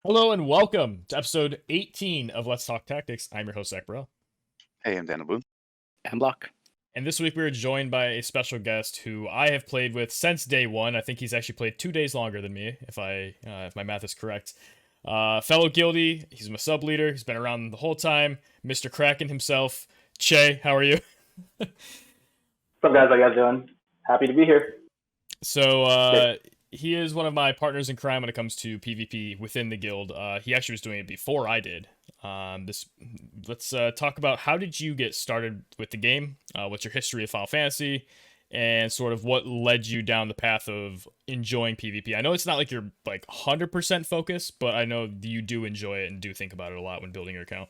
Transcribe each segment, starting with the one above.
Hello and welcome to episode 18 of Let's Talk Tactics. I'm your host, Zach Burrell. Hey, I'm Daniel Boone. And Block. And this week we are joined by a special guest who I have played with since day one. I think he's actually played 2 days longer than me, if my math is correct. Fellow guildie, he's my sub leader. He's been around the whole time. Mr. Kraken himself, CHAE. How are you? What's up, guys? How you guys doing? Happy to be here. So he is one of my partners in crime when it comes to PvP within the guild. He actually was doing it before I did. Let's talk about how did you get started with the game? What's your history of Final Fantasy? And sort of what led you down the path of enjoying PvP. I know it's not like you're like 100% focused, but I know you do enjoy it and do think about it a lot when building your account.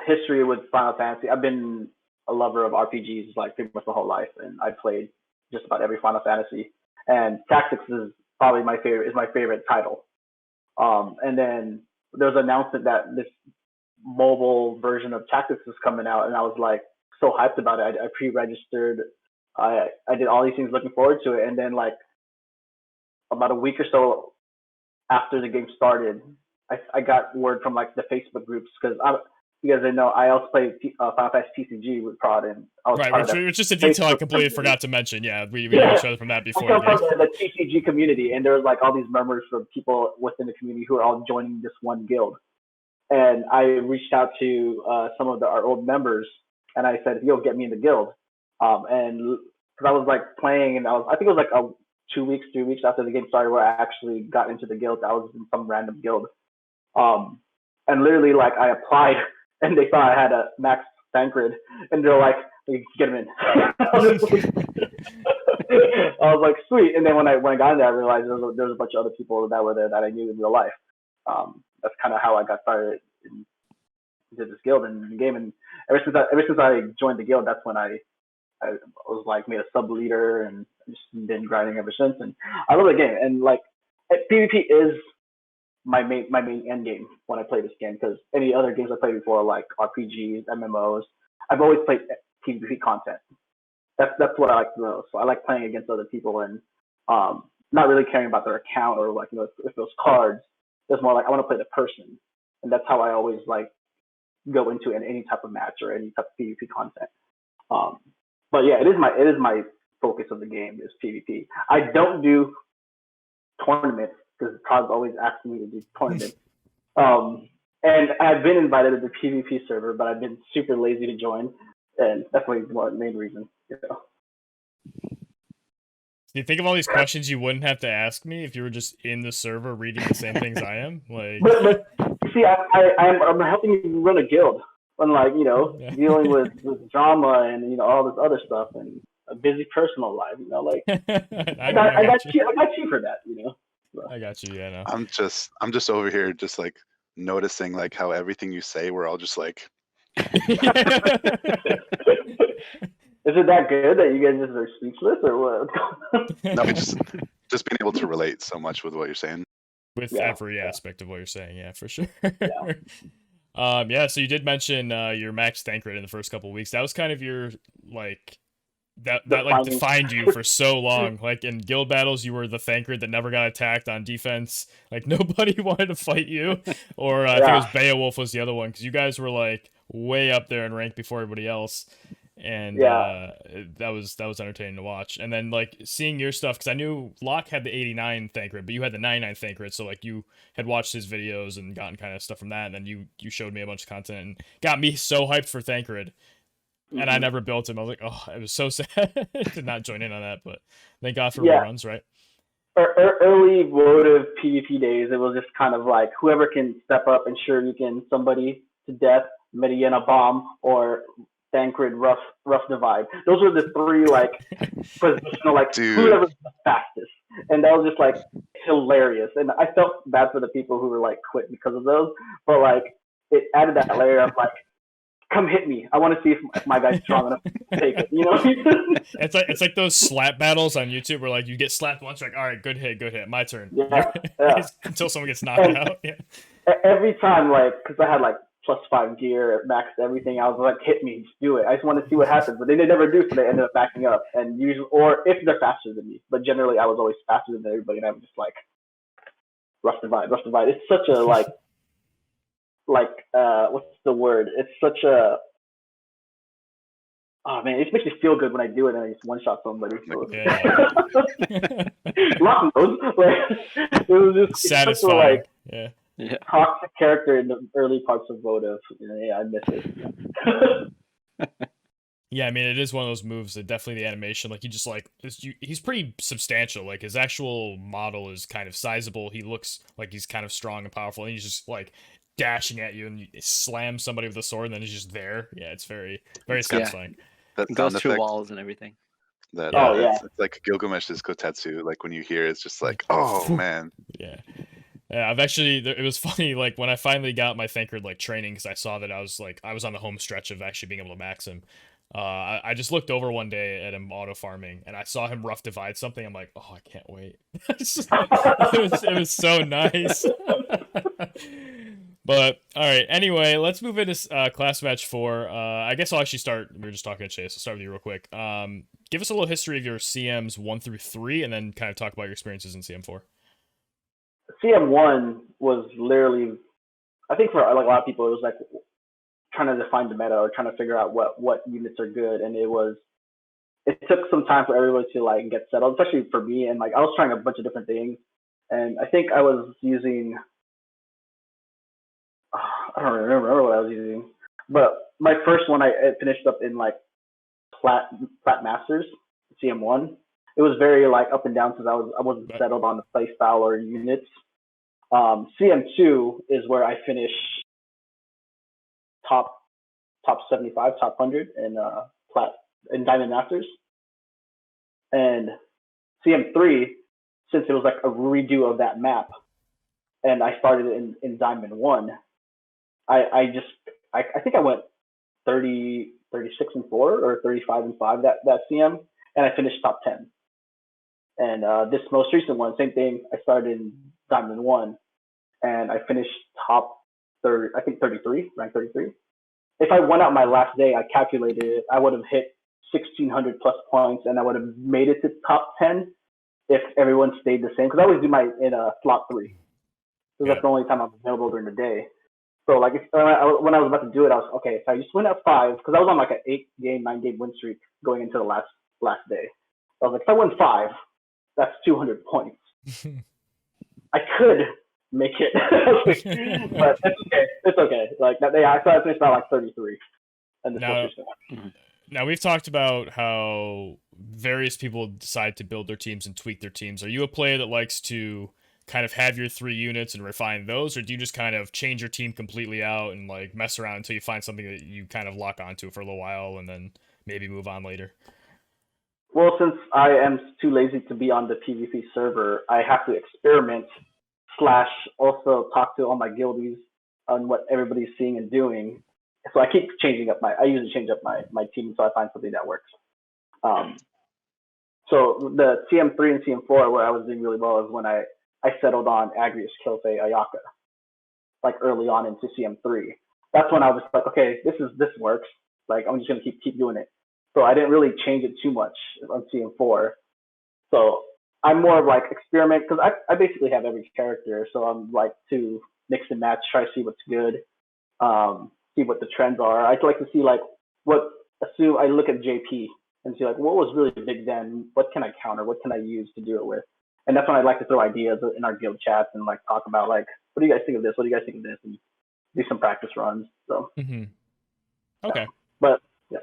History with Final Fantasy. I've been a lover of RPGs like pretty much my whole life, and I've played just about every Final Fantasy. And Tactics is probably my favorite title. And then there was an announcement that this mobile version of Tactics was coming out, and I was like so hyped about it. I pre-registered. I did all these things looking forward to it, and then like about a week or so after the game started, I got word from like the Facebook groups because you guys didn't know I also played Final Fantasy TCG with Prod, and I was Right, which is just a detail I completely forgot to mention. Yeah, we knew each other from that before. I come from the TCG community, and there was like all these murmurs from people within the community who are all joining this one guild. And I reached out to some of our old members, and I said, "Yo, get me in the guild." And because I was like playing, and I think it was like 2 weeks, 3 weeks after the game started, where I actually got into the guild. I was in some random guild, and literally like I applied, and they thought I had a max Thancred, and they're like, "Get him in." I was like, "Sweet." And then when I got in there, I realized there was a bunch of other people that were there that I knew in real life. That's kind of how I got started into this guild and the game. And ever since I joined the guild, that's when I was like made a sub leader and just been grinding ever since. And I love the game. And like PvP is my main end game when I play this game, because any other games I played before, like RPGs, MMOs, I've always played PvP content. That's what I like the most. So I like playing against other people and not really caring about their account or like if those cards. It's more like I want to play the person, and that's how I always like go into any type of match or any type of PvP content. But yeah, it is my focus of the game is PvP. I don't do tournaments because Todd's always asking me to do tournaments. And I've been invited to the PvP server, but I've been super lazy to join, and that's the main reason. You know. Do you think of all these questions you wouldn't have to ask me if you were just in the server reading the same things I am? Like, but see, I'm helping you run a guild, unlike dealing with drama and all this other stuff and a busy personal life. Like I got you for that. So. I got you. Yeah, no. I'm just over here, just like noticing like how everything you say, we're all just like. Is it that good that you guys just are speechless or what? No, just being able to relate so much with what you're saying. With every aspect of what you're saying, yeah, for sure. Yeah. So you did mention your max Thancred in the first couple of weeks. That was kind of your like that like defined you for so long. Like in guild battles, you were the Thancred that never got attacked on defense. Like nobody wanted to fight you. Or I think it was Beowulf was the other one, because you guys were like way up there in rank before everybody else. And that was entertaining to watch. And then like seeing your stuff, because I knew Locke had the 89 Thancred, but you had the 99 Thancred, so like you had watched his videos and gotten kind of stuff from that, and then you showed me a bunch of content and got me so hyped for Thancred. And I never built him. I was like, oh, it was so sad to not join in on that, but thank God for reruns, right? Early votive PvP days, it was just kind of like whoever can step up and shuriken somebody to death, Mediana bomb, or Thancred rough divide. Those were the three like positional like whoever's the fastest, and that was just like hilarious. And I felt bad for the people who were like quit because of those, but like it added that layer of like, come hit me. I want to see if my guy's strong enough to take it. It's like those slap battles on YouTube where like you get slapped once, you're like, all right, good hit, my turn. Yeah. Until someone gets knocked out. Yeah. Every time, like, because I had like +5 gear, maxed everything, I was like, hit me, just do it. I just want to see what happens. But they never do, so they ended up backing up. And usually, or if they're faster than me, but generally I was always faster than everybody, and I was just like, Rough Divide. It's such a what's the word? It's such a oh man, it makes me feel good when I do it and I just one shot somebody. So. Yeah. Lots of those. It was just satisfying. Such a, yeah. Toxic character in the early parts of Votive. Yeah, I miss it. Yeah, I mean, it is one of those moves that definitely the animation, like, he's pretty substantial. Like, his actual model is kind of sizable. He looks like he's kind of strong and powerful, and he's just, like, dashing at you, and you slam somebody with a sword, and then he's just there. Yeah, it's very, very satisfying. That goes through walls and everything. That, it's like Gilgamesh's Kotetsu. Like, when you hear it, it's just like, oh, man. Yeah. Yeah, I've actually, it was funny, like, when I finally got my Thancred, like, training, because I saw that I was on the home stretch of actually being able to max him. I just looked over one day at him auto farming, and I saw him rough divide something. I'm like, oh, I can't wait. it was so nice. But all right. Anyway, let's move into class match 4. I guess I'll actually start. We were just talking to Chase. I'll start with you real quick. Give us a little history of your CMs 1 through 3, and then kind of talk about your experiences in CM4. CM1 was literally, I think for like a lot of people, it was like trying to define the meta or trying to figure out what units are good, and it took some time for everyone to like get settled, especially for me. And like I was trying a bunch of different things, and I think I was using I don't remember what I was using, but my first one I finished up in like Plat Masters CM1. It was very like up and down because I wasn't settled on the play style or units. CM2 is where I finished top 75, top 100 in Diamond Masters. And CM3, since it was like a redo of that map, and I started in Diamond 1, I think I went 36 and 4 or 35 and 5 that CM, and I finished top 10. And this most recent one, same thing. I started in Diamond 1, and I finished top 30, I think 33, ranked 33. If I went out my last day, I calculated it, I would have hit 1,600 plus points, and I would have made it to top 10 if everyone stayed the same. Because I always do my in slot 3, so that's the only time I'm available during the day. So like when I was about to do it, I was okay. If I just went at 5, because I was on like an 9-game win streak going into the last day. I was like, if I win 5, that's 200 points. I could make it, but it's okay. It's okay. Like that day, I finished about like 33. And now we've talked about how various people decide to build their teams and tweak their teams. Are you a player that likes to kind of have your 3 units and refine those, or do you just kind of change your team completely out and like mess around until you find something that you kind of lock onto for a little while and then maybe move on later? Well, since I am too lazy to be on the PvP server, I have to experiment / also talk to all my guildies on what everybody's seeing and doing. So I keep changing up I usually change up my team until I find something that works. So the CM3 and CM4 where I was doing really well is when I settled on Agrius, Kilfe, Ayaka, like early on into CM3. That's when I was like, okay, this works. Like I'm just gonna keep doing it. So I didn't really change it too much on CM4. So I'm more of like experiment because I basically have every character. So I'm like to mix and match, try to see what's good, see what the trends are. I like to see like I look at JP and see like what was really big then, what can I counter, what can I use to do it with. And that's when I like to throw ideas in our guild chats and like talk about like, what do you guys think of this? What do you guys think of this? And do some practice runs. So. Mm-hmm. Okay. But yeah.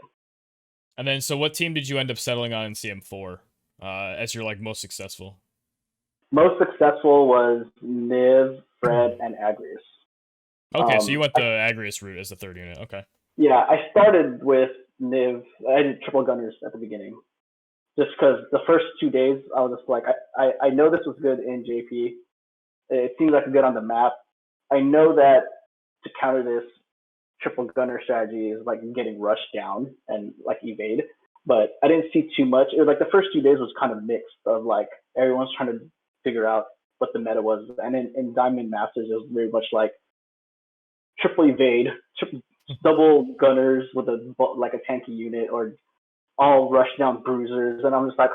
And then, so what team did you end up settling on in CM4 as your like most successful? Most successful was Niv, Fred, and Agrius. Okay, so you went the Agrius route as the 3rd unit. Okay. Yeah, I started with Niv. I did triple gunners at the beginning. Just because the first 2 days, I was just like, I know this was good in JP. It seems like good on the map. I know that to counter this, triple gunner strategy is like getting rushed down and like evade. But I didn't see too much. It was like the first 2 days was kind of mixed of like everyone's trying to figure out what the meta was. And in Diamond Masters, it was very much like triple evade, double gunners with a tanky unit, or all rush down bruisers. And I'm just like,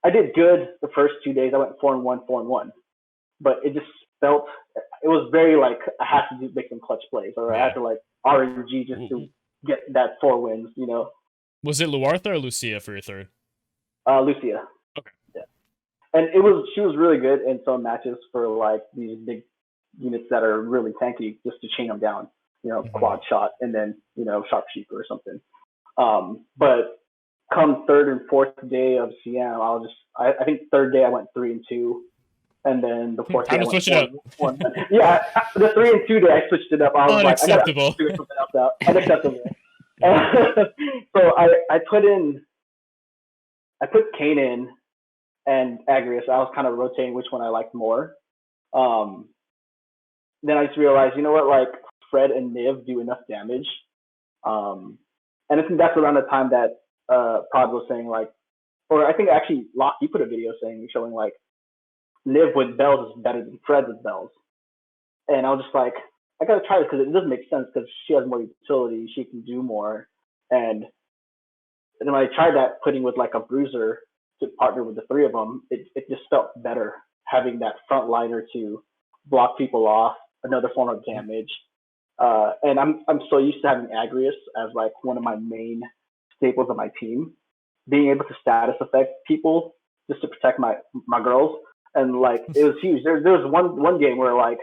I did good the first 2 days. I went 4-1, 4-1. But it just felt it was very like I had to make some clutch plays, or I had to like RNG just to get that 4 wins. You know. Was it Luartha or Lucia for your third? Lucia. Okay. Yeah. And she was really good in some matches for like these big units that are really tanky, just to chain them down. You know, quad shot and then sharpshooter or something. But come third and fourth day of CM, I think third day I went 3-2, and then the fourth day I went 1. Yeah, the 3-2 day I switched it up. I was unacceptable. Like, I gotta figure something else out. Unacceptable. So I put Kane in and Agrius. I was kind of rotating which one I liked more. Then I just realized, you know what, like Fred and Niv do enough damage. And I think that's around the time that Prod was saying like, or I think actually Locke, you put a video showing like Niv with bells is better than Fred with bells. And I was just like, I gotta try this because it doesn't make sense because she has more utility, she can do more. And then when I tried that, putting with like a bruiser to partner with the 3 of them, it just felt better having that front liner to block people off, another form of damage. And I'm so used to having Agrius as like one of my main staples of my team, being able to status affect people just to protect my girls, and like it was huge. There was one game where like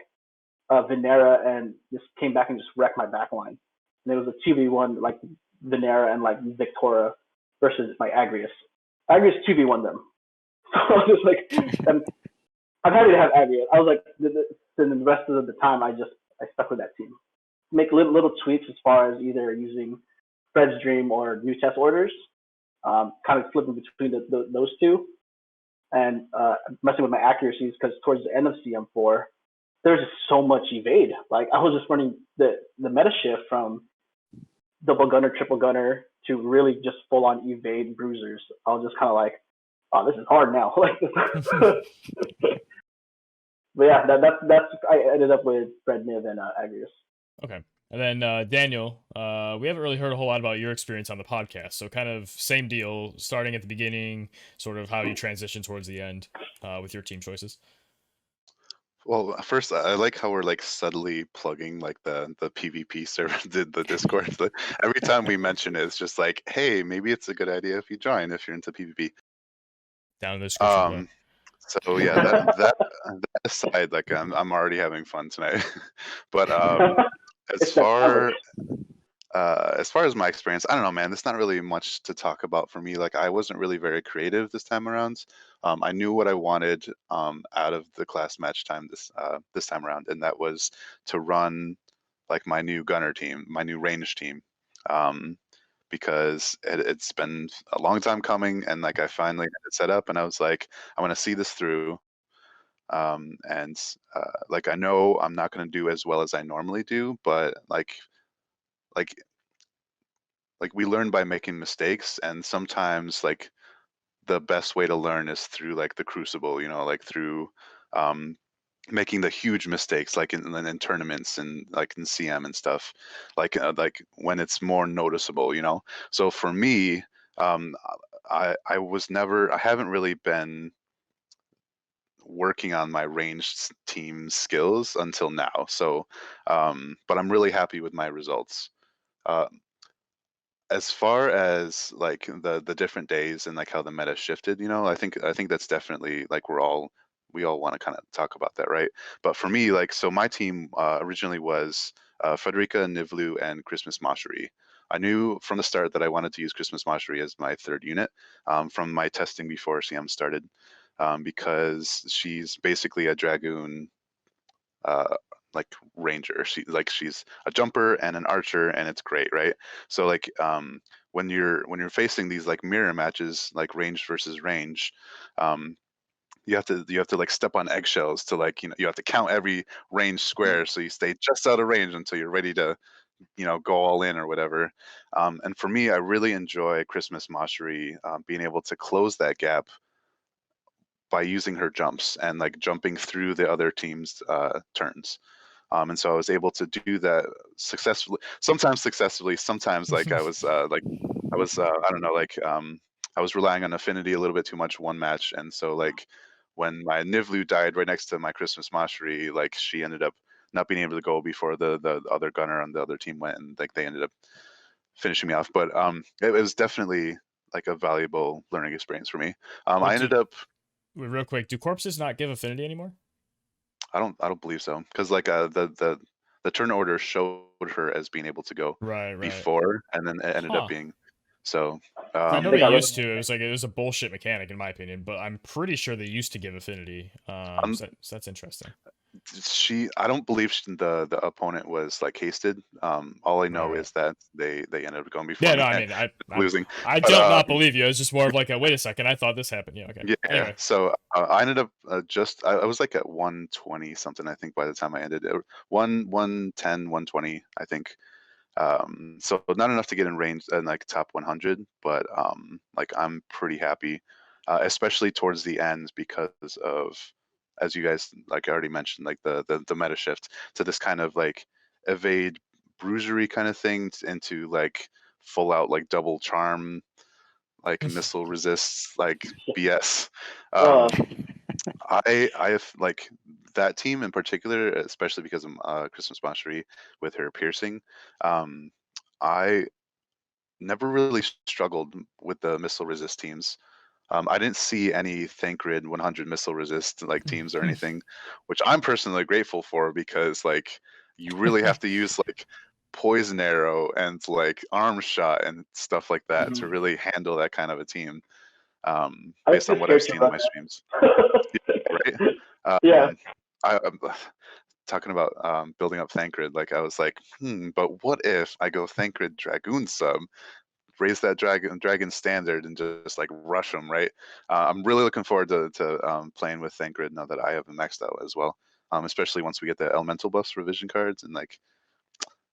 Venera and just came back and just wrecked my back line, and it was a 2v1 like Venera and like Victoria versus my Agrius. Agrius 2v1 them. So I was just like, I'm happy to have Agrius. I was like, then the rest of the time I stuck with that team. Make little tweaks as far as either using Fred's Dream or new test orders, kind of flipping between those two, and messing with my accuracies because towards the end of CM4, there's just so much evade. Like I was just running the meta shift from double gunner, triple gunner to really just full on evade bruisers. I was just kind of like, oh, this is hard now. Like, but yeah, that's I ended up with Fred, Niv, and Agrius. Okay. And then Daniel, we haven't really heard a whole lot about your experience on the podcast. So kind of same deal, starting at the beginning, sort of how you transition towards the end with your team choices. Well, first, I like how we're like subtly plugging like the PvP server, the Discord. Every time we mention it, it's just like, hey, maybe it's a good idea if you join if you're into PvP. Down in the description. So yeah, that aside, like I'm already having fun tonight. But as far as my experience, I don't know, man. There's not really much to talk about for me. Like I wasn't really very creative this time around. I knew what I wanted out of the class match time this time around, and that was to run like my new gunner team, my new range team, because it's been a long time coming, and like I finally had it set up, and I was like, I want to see this through. And like I know I'm not going to do as well as I normally do, but like we learn by making mistakes, and sometimes like the best way to learn is through like the crucible, like through making the huge mistakes, like in tournaments and like in CM and stuff, like when it's more noticeable, So for me, I haven't really been working on my ranged team skills until now. So, but I'm really happy with my results. As far as like the different days and like how the meta shifted, I think that's definitely like we all want to kind of talk about that, right? But for me, like, so my team originally was Frederica, Nivlu, and Christmas Moschery. I knew from the start that I wanted to use Christmas Moschery as my third unit from my testing before CM started, because she's basically a Dragoon like ranger. She's a jumper and an archer, and it's great, right? So like when you're facing these like mirror matches, like range versus range, you have to like step on eggshells to like you have to count every range square, so you stay just out of range until you're ready to go all in or whatever. And for me, I really enjoy Christmas Moschery being able to close that gap by using her jumps and like jumping through the other team's turns. And so I was able to do that successfully, sometimes like I was I don't know, like I was relying on affinity a little bit too much one match. And so like when my Nivlu died right next to my Christmas Mastery, like she ended up not being able to go before the other gunner on the other team went, and like they ended up finishing me off. But it was definitely like a valuable learning experience for me. I ended up real quick. Do corpses not give affinity anymore? I don't believe so, because like the turn order showed her as being able to go right before, and then it ended up being so. I know they used to. It was a bullshit mechanic in my opinion, but I'm pretty sure they used to give affinity. So that's interesting. I don't believe the opponent was like hasted. All I know is that they ended up going before. Yeah, no, I mean, losing. I don't not believe you. It's just more of like a wait a second. I thought this happened. Yeah, okay. Yeah. Anyway. So I ended up I was like at 120 something, I think, by the time I ended. 110, 120, I think. So not enough to get in range and like top 100, but like I'm pretty happy, especially towards the end because of, as you guys like already mentioned, like the meta shift to this kind of like evade bruisery kind of thing into like full out like double charm, like missile resists, like BS. I have like that team in particular, especially because of Christmas Mastery with her piercing. I never really struggled with the missile resist teams. I didn't see any Thancred 100 missile resist like teams or anything, which I'm personally grateful for, because like you really have to use like poison arrow and like arm shot and stuff like that to really handle that kind of a team. Based on what I've seen in my streams. Right? Yeah. I'm talking about building up Thancred, like I was like, but what if I go Thancred Dragoon sub, raise that dragon standard, and just like rush them, right? I'm really looking forward to playing with Thancred now that I have him maxed out as well. Especially once we get the elemental buffs revision cards and like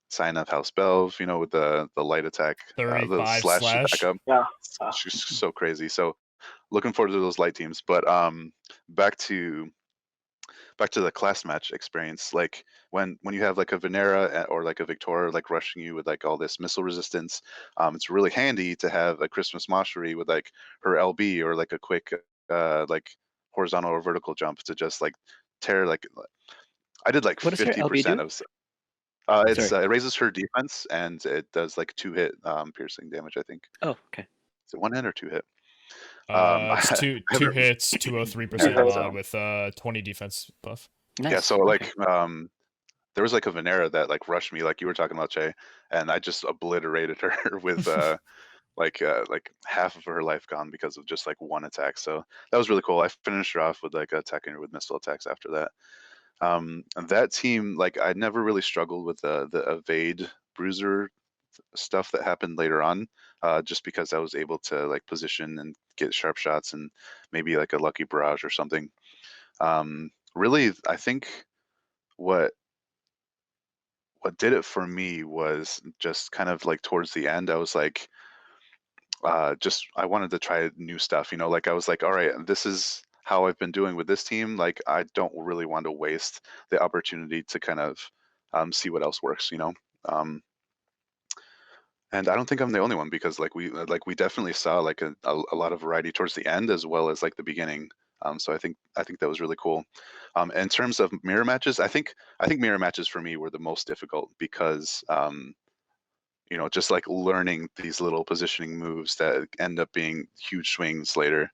sign of House Belv, with the light attack, the slash backup. Yeah. It's just so crazy. So looking forward to those light teams. But back to the class match experience, like when you have like a Venera or like a Victoria like rushing you with like all this missile resistance, it's really handy to have a Christmas Mastery with like her LB or like a quick like horizontal or vertical jump to just like tear. Like I did like 50% of it raises her defense, and it does like 2-hit piercing damage, I think. Oh, okay. Is it 1-hit or 2-hit? It's two hits, 203% mod with 20 defense buff. Nice. Yeah, so like there was like a Venera that like rushed me, like you were talking about, CHAE, and I just obliterated her with like half of her life gone because of just like one attack. So that was really cool. I finished her off with like attacking her with missile attacks after that. And that team, like I never really struggled with the evade bruiser stuff that happened later on, just because I was able to like position and get sharp shots and maybe like a lucky barrage or something. Really, I think what did it for me was just kind of like towards the end, I was like, just I wanted to try new stuff. Like I was like, all right, this is how I've been doing with this team. Like I don't really want to waste the opportunity to kind of see what else works. And I don't think I'm the only one, because like we definitely saw like a lot of variety towards the end as well as like the beginning. So I think that was really cool. In terms of mirror matches, I think mirror matches for me were the most difficult, because just like learning these little positioning moves that end up being huge swings later.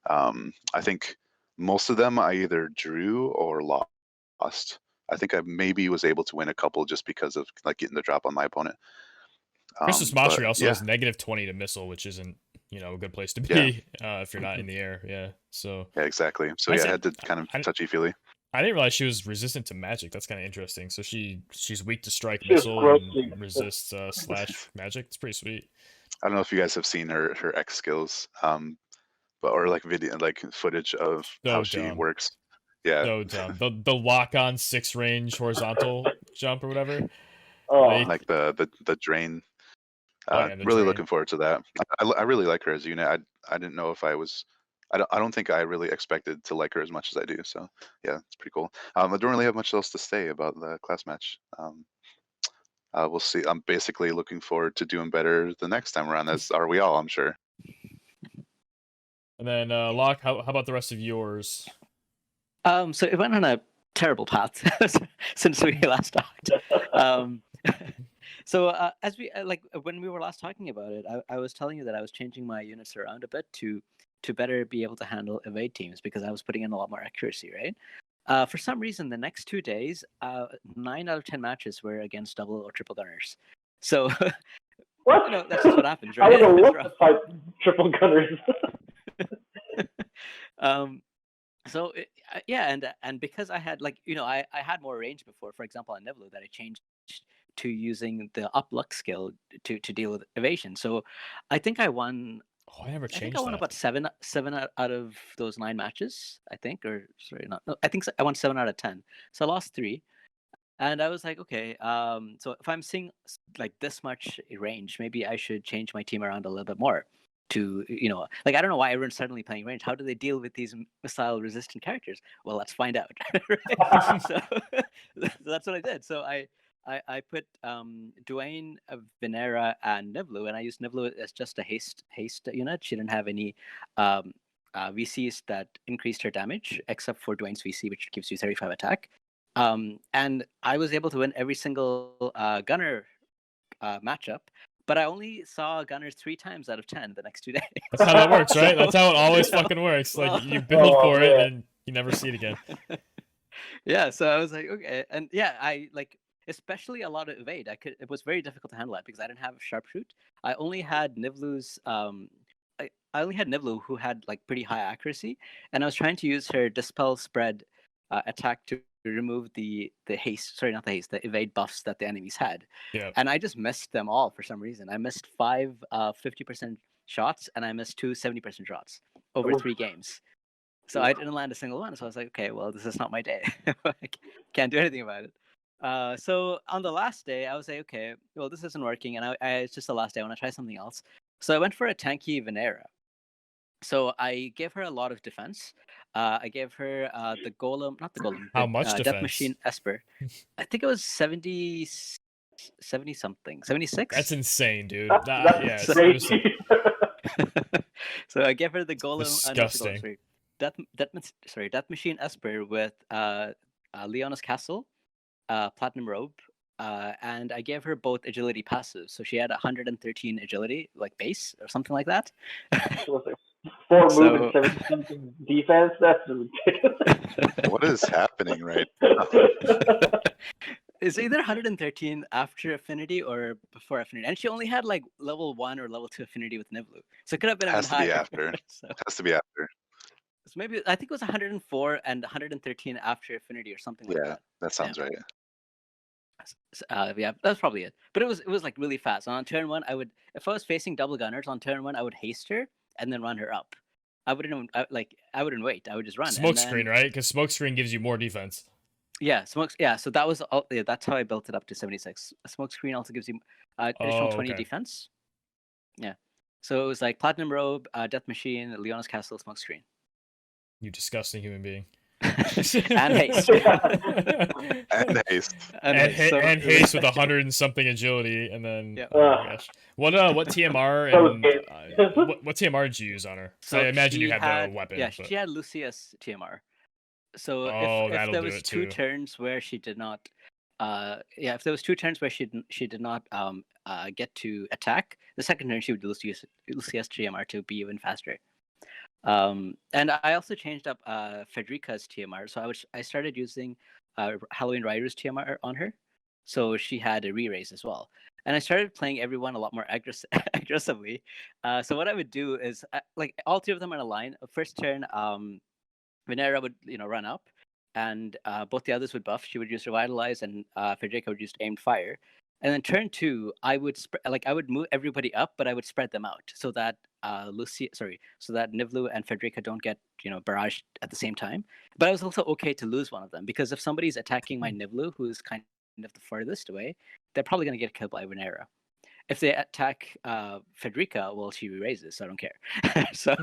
I think most of them I either drew or lost. I think I maybe was able to win a couple just because of like getting the drop on my opponent. Christmas Mastery also has -20 to missile, which isn't a good place to be if you're not in the air. Yeah. So yeah, exactly. So I had to kind of touchy feely. I didn't realize she was resistant to magic. That's kind of interesting. So she's weak to strike, missile, and resists slash magic. It's pretty sweet. I don't know if you guys have seen her X skills, or like video, like footage of how she works. Yeah. So dumb. The lock on 6 range horizontal jump or whatever. Like the drain. Really looking forward to that. I really like her as a unit. I didn't know if I was. I don't think I really expected to like her as much as I do. So yeah, it's pretty cool. I don't really have much else to say about the class match. We'll see. I'm basically looking forward to doing better the next time around. As are we all, I'm sure. And then Locke, how about the rest of yours? So it went on a terrible path since we last talked. So as we when we were last talking about it, I was telling you that I was changing my units around a bit to better be able to handle evade teams because I was putting in a lot more accuracy, right? For some reason, the next 2 days, 9 out of 10 matches were against double or triple gunners. So What? you know, that's just what happens, right? I would have loved to fight triple gunners. So yeah, and because I had I had more range before. For example, on Nivlu, that I changed to using the up luck skill to deal with evasion. So I think I won. Oh, I never changed. I think I won about seven out of those 9 matches. I think, or sorry, not. No, I think I won 7 out of 10. So I lost 3. And I was like, okay, so if I'm seeing like this much range, maybe I should change my team around a little bit more to, I don't know why everyone's suddenly playing range. How do they deal with these missile resistant characters? Well, let's find out. So that's what I did. So I put Dwayne, Venera, and Nivlu, and I used Nivlu as just a haste unit. She didn't have any VCs that increased her damage, except for Dwayne's VC, which gives you 35 attack. And I was able to win every single gunner matchup, but I only saw gunners 3 times out of 10 the next 2 days. That's how that works, right? That's how it always fucking works. Like you build for it and you never see it again. Yeah, so I was like, okay, and yeah, I like especially a lot of evade. It was very difficult to handle that because I didn't have sharpshoot. I only had Nivlu's I only had Nivlu who had like pretty high accuracy, and I was trying to use her dispel spread attack to remove the haste. Sorry, not the haste. The evade buffs that the enemies had. Yeah. And I just missed them all for some reason. I missed 5 50% shots, and I missed 2 70% shots over 3 games. So I didn't land a single one. So I was like, okay, well, this is not my day. I can't do anything about it. So on the last day, I was like, okay, well, this isn't working, and it's just the last day. I want to try something else. So I went for a tanky Venera. So I gave her a lot of defense. I gave her the golem, not the golem. How much defense? Death Machine Esper. I think it was 70 something, 76. That's insane, dude. That's crazy. So I gave her the golem. Disgusting. Death Machine Esper with Leona's Castle, Platinum Robe, and I gave her both agility passives. So she had 113 agility, like base or something like that. 4 move and 17 defense. That's ridiculous. What is happening right now? It's either 113 after affinity or before affinity, and she only had like level 1 or level 2 affinity with Nivlu, so it could have been Has to be higher. after. So Has to be after. maybe I think it was 104 and 113 after affinity or something like that. Yeah, that sounds right. Yeah, that's probably it. But it was like really fast. On turn 1, if I was facing double gunners on turn 1, I would haste her and then run her up. I wouldn't wait. I would just run. Smokescreen, right? Because smokescreen gives you more defense. Yeah, Yeah, so that was all. Yeah, that's how I built it up to 76. A smokescreen also gives you additional 20 defense. Yeah, so it was like Platinum Robe, Death Machine, Leona's Castle, smokescreen. You disgusting human being. And haste. And haste. And haste with 100 and something agility, and then yeah. Oh my gosh. What TMR and what TMR did you use on her? So I imagine you had the weapon. Yeah, but... she had Lucius TMR. So if there was 2 turns where she did not, if there was 2 turns where she did not get to attack, the second turn she would Lucius TMR to be even faster. And I also changed up Federica's TMR. So I started using Halloween Rider's TMR on her. So she had a re-raise as well. And I started playing everyone a lot more aggressively. So what I would do is, like all 3 of them in a line. First turn, Venera would run up, and both the others would buff. She would use Revitalize, and Federica would use Aimed Fire. And then turn 2, I would move everybody up, but I would spread them out so that so that Nivlu and Federica don't get barraged at the same time. But I was also okay to lose one of them, because if somebody's attacking my Nivlu, who's kind of the furthest away, they're probably going to get killed by Venera. If they attack Federica, well, she raises, so I don't care. So,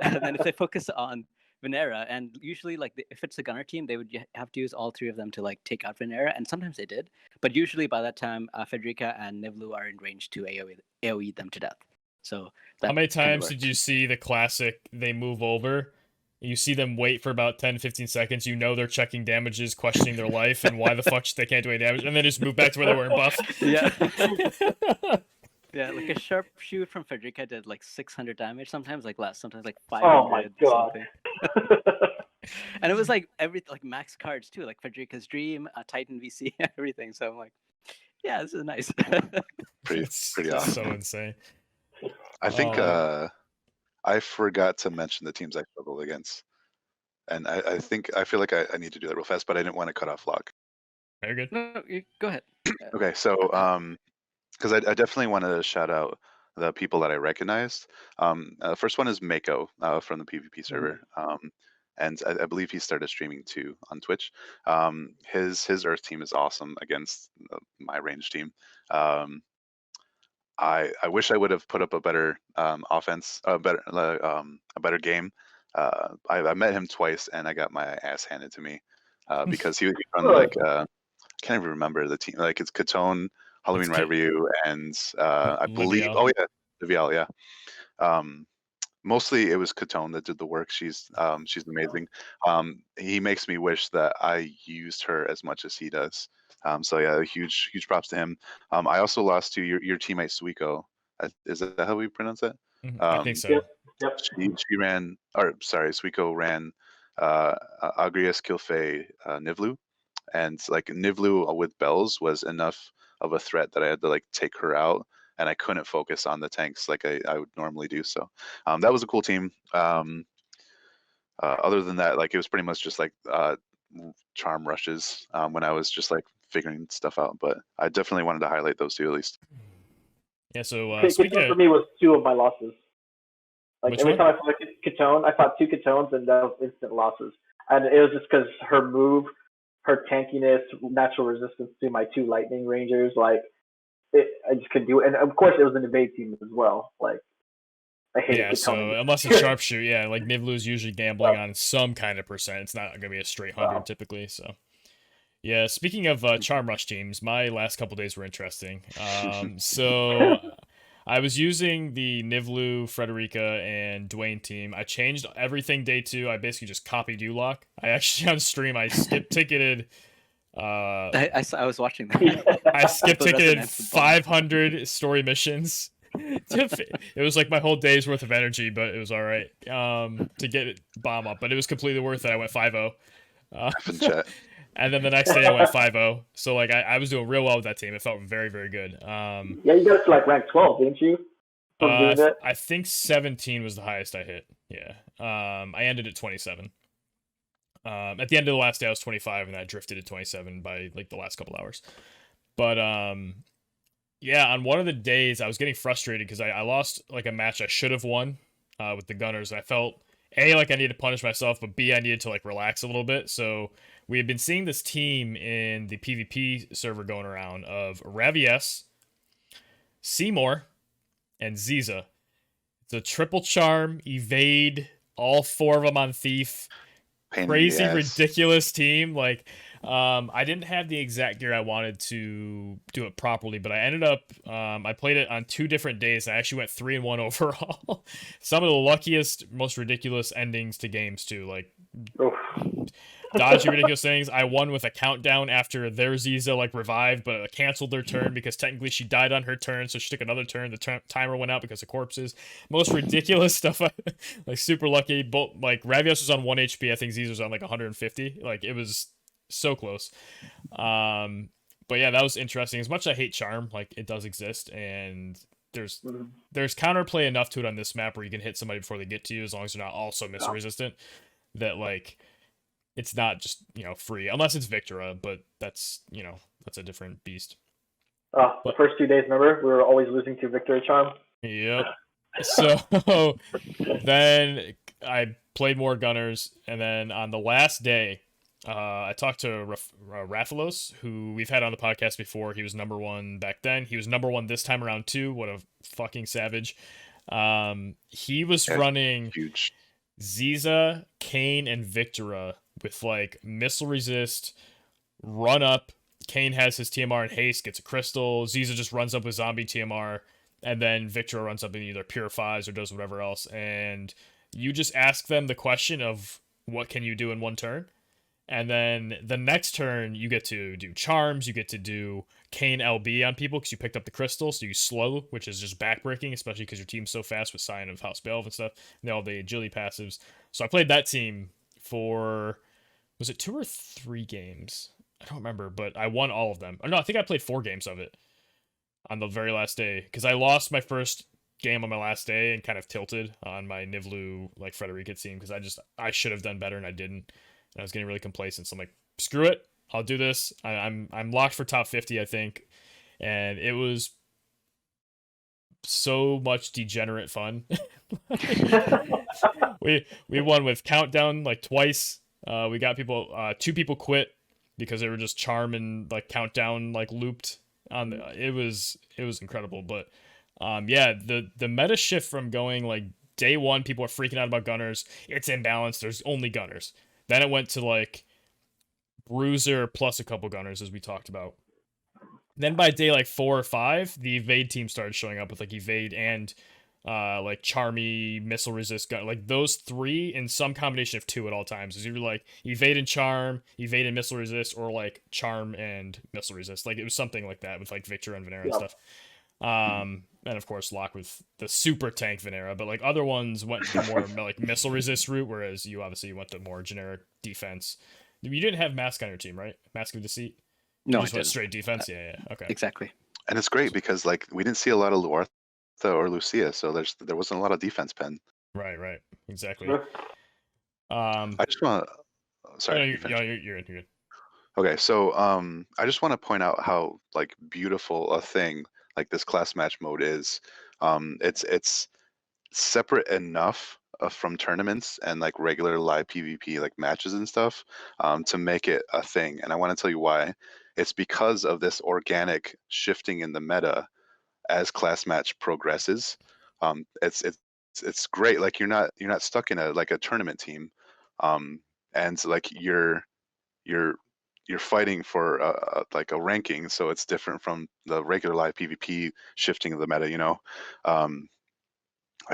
and then if they focus on Venera, and usually if it's a gunner team, they would have to use all 3 of them to take out Venera, and sometimes they did, but usually by that time Federica and Nivlu are in range to AoE them to death. So how many times did you see the classic they move over You see them wait for about 10-15 seconds. You know they're checking damages, questioning their life, and why the fuck they can't do any damage, and then just move back to where they were in buff. Yeah. Yeah, like a sharpshoot from Frederica did like 600 damage, sometimes like less, sometimes like 500. Oh my god. And it was like max cards too, like Frederica's Dream, Titan VC, everything. So I'm like, yeah, this is nice. pretty awesome. So insane. I think I forgot to mention the teams I struggled against, and I feel like I need to do that real fast, but I didn't want to cut off Locke. Very good. No, go ahead. Okay, so because I definitely want to shout out the people that I recognized. First one is Mako from the PvP server, and I believe he started streaming too on Twitch. His Earth team is awesome against my range team. I wish I would have put up a better offense, a better game. I met him twice and I got my ass handed to me because he was on like I can't even remember the team. Like it's Katone, Halloween Review, and I believe Livial, yeah. Mostly it was Katone that did the work. She's amazing. He makes me wish that I used her as much as he does. So yeah, huge props to him. I also lost to your teammate Suiko. Is that how we pronounce that? I think so. Yep. She ran, or sorry, Suiko ran Agrias Kilfe Nivlu, and like Nivlu with bells was enough of a threat that I had to like take her out, and I couldn't focus on the tanks like I would normally do. So that was a cool team. Other than that, like it was pretty much just like charm rushes when I was just like figuring stuff out. But I definitely wanted to highlight those two at least. Yeah. So for me was 2 of my losses. Like every time I fought Katone, I fought 2 Katones and that was instant losses. And it was just because her move, her tankiness, natural resistance to my 2 lightning rangers, like I just couldn't do it. And of course, it was an evade team as well. Like I hate Katone. So unless it's sharpshoot, yeah, like Nivlu is usually gambling on some kind of percent. It's not gonna be a straight 100 typically. So yeah. Speaking of charm rush teams, my last couple days were interesting. So I was using the Nivlu, Frederica, and Dwayne team. I changed everything day 2. I basically just copied U-Lock. I actually on stream I skip ticketed. I was watching that. I skip ticketed 500 story missions. It was like my whole day's worth of energy, but it was all right to get it bomb up. But it was completely worth it. I went 5-0. And then the next day I went 5-0. So like I was doing real well with that team. It felt very, very good. Yeah, you got to like rank 12, didn't you? I think 17 was the highest I hit. Yeah. I ended at 27. At the end of the last day I was 25 and I drifted to 27 by like the last couple hours. But yeah, on one of the days I was getting frustrated because I lost like a match I should have won with the Gunners. I felt A, like I needed to punish myself, but B, I needed to like relax a little bit. So we had been seeing this team in the PvP server going around of Ravies, Seymour, and Ziza. It's a triple charm, evade, all 4 of them on thief. Crazy, ridiculous team. Like, I didn't have the exact gear I wanted to do it properly, but I ended up, I played it on 2 different days. I actually went 3-1 overall. Some of the luckiest, most ridiculous endings to games too. Like, dodgy, ridiculous things. I won with a countdown after their Ziza like revived, but canceled their turn because technically she died on her turn, so she took another turn. The timer went out because of corpses. Most ridiculous stuff. Like super lucky. Both like Ravios was on 1 HP. I think Ziza was on like 150. Like it was so close. But yeah, that was interesting. As much as I hate charm, like it does exist, and there's counterplay enough to it on this map where you can hit somebody before they get to you, as long as they're not also missile resistant. That like. It's not just, free, unless it's Victora, but that's, that's a different beast. The first 2 days, remember? We were always losing to Victora Charm. Yep. So then I played more Gunners, and then on the last day, I talked to Raphalos, who we've had on the podcast before. He was number 1 back then. He was number 1 this time around too. What a fucking savage. He was running huge Ziza, Kane, and Victora with like missile resist, run up. Kane has his TMR and haste, gets a crystal. Ziza just runs up with zombie TMR, and then Victora runs up and either purifies or does whatever else. And you just ask them the question of what can you do in one turn, and then the next turn you get to do charms, you get to do Cane LB on people because you picked up the crystal, so you slow, which is just backbreaking, especially because your team's so fast with Sign of House Belv and stuff, and all the agility passives. So I played that team for, was it 2 or 3 games? I don't remember, but I won all of them. Oh, no, I think I played 4 games of it on the very last day, because I lost my first game on my last day and kind of tilted on my Nivlu like Frederica team because I should have done better and I didn't. And I was getting really complacent, so I'm like, screw it, I'll do this. I'm locked for top 50, I think, and it was so much degenerate fun. we won with countdown like twice. We got people 2 people quit because they were just charm and like countdown like looped on it was incredible. But yeah, the meta shift from going like day 1 people are freaking out about gunners, it's imbalanced, there's only gunners. Then it went to like bruiser plus a couple gunners, as we talked about. Then by day like 4 or 5, the evade team started showing up with like evade and like charmy, missile resist gun, like those 3 in some combination of 2 at all times. It's either like evade and charm, evade and missile resist, or like charm and missile resist. Like it was something like that with like Victor and Venera and stuff. And of course lock with the super tank Venera, but like other ones went the more like missile resist route, whereas you obviously went the more generic defense. You didn't have Mask on your team, right? Mask of Deceit? No, you just went straight defense. Yeah, okay. Exactly. And it's great because like we didn't see a lot of Luartha or Lucia, so there wasn't a lot of defense pen. Right, exactly. I just want to. Sorry, you're good. Okay, so I just want to point out how like beautiful a thing like this class match mode is. It's separate enough from tournaments and like regular live PvP like matches and stuff to make it a thing. And I want to tell you why. It's because of this organic shifting in the meta as class match progresses. It's great. Like you're not stuck in a tournament team, and like you're fighting for like a ranking, so it's different from the regular live PvP shifting of the meta. I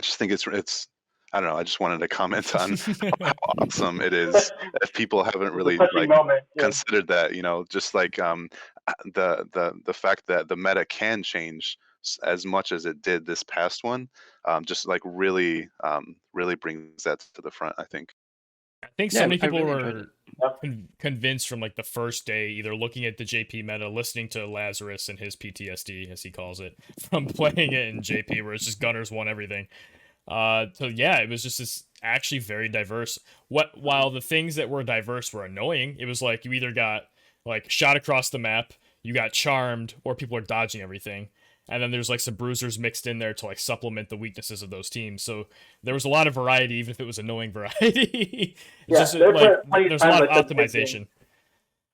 just think it's I don't know. I just wanted to comment on how awesome it is if people haven't really like considered that. Just like the fact that the meta can change as much as it did this past one, just like really brings that to the front, I think. I think so many people were convinced from like the first day, either looking at the JP meta, listening to Lazarus and his PTSD, as he calls it, from playing it in JP, where it's just gunners won everything. So yeah, it was just this actually very diverse. While the things that were diverse were annoying, it was like you either got like shot across the map, you got charmed, or people are dodging everything. And then there's like some bruisers mixed in there to like supplement the weaknesses of those teams. So there was a lot of variety, even if it was annoying variety. There's a lot of optimization.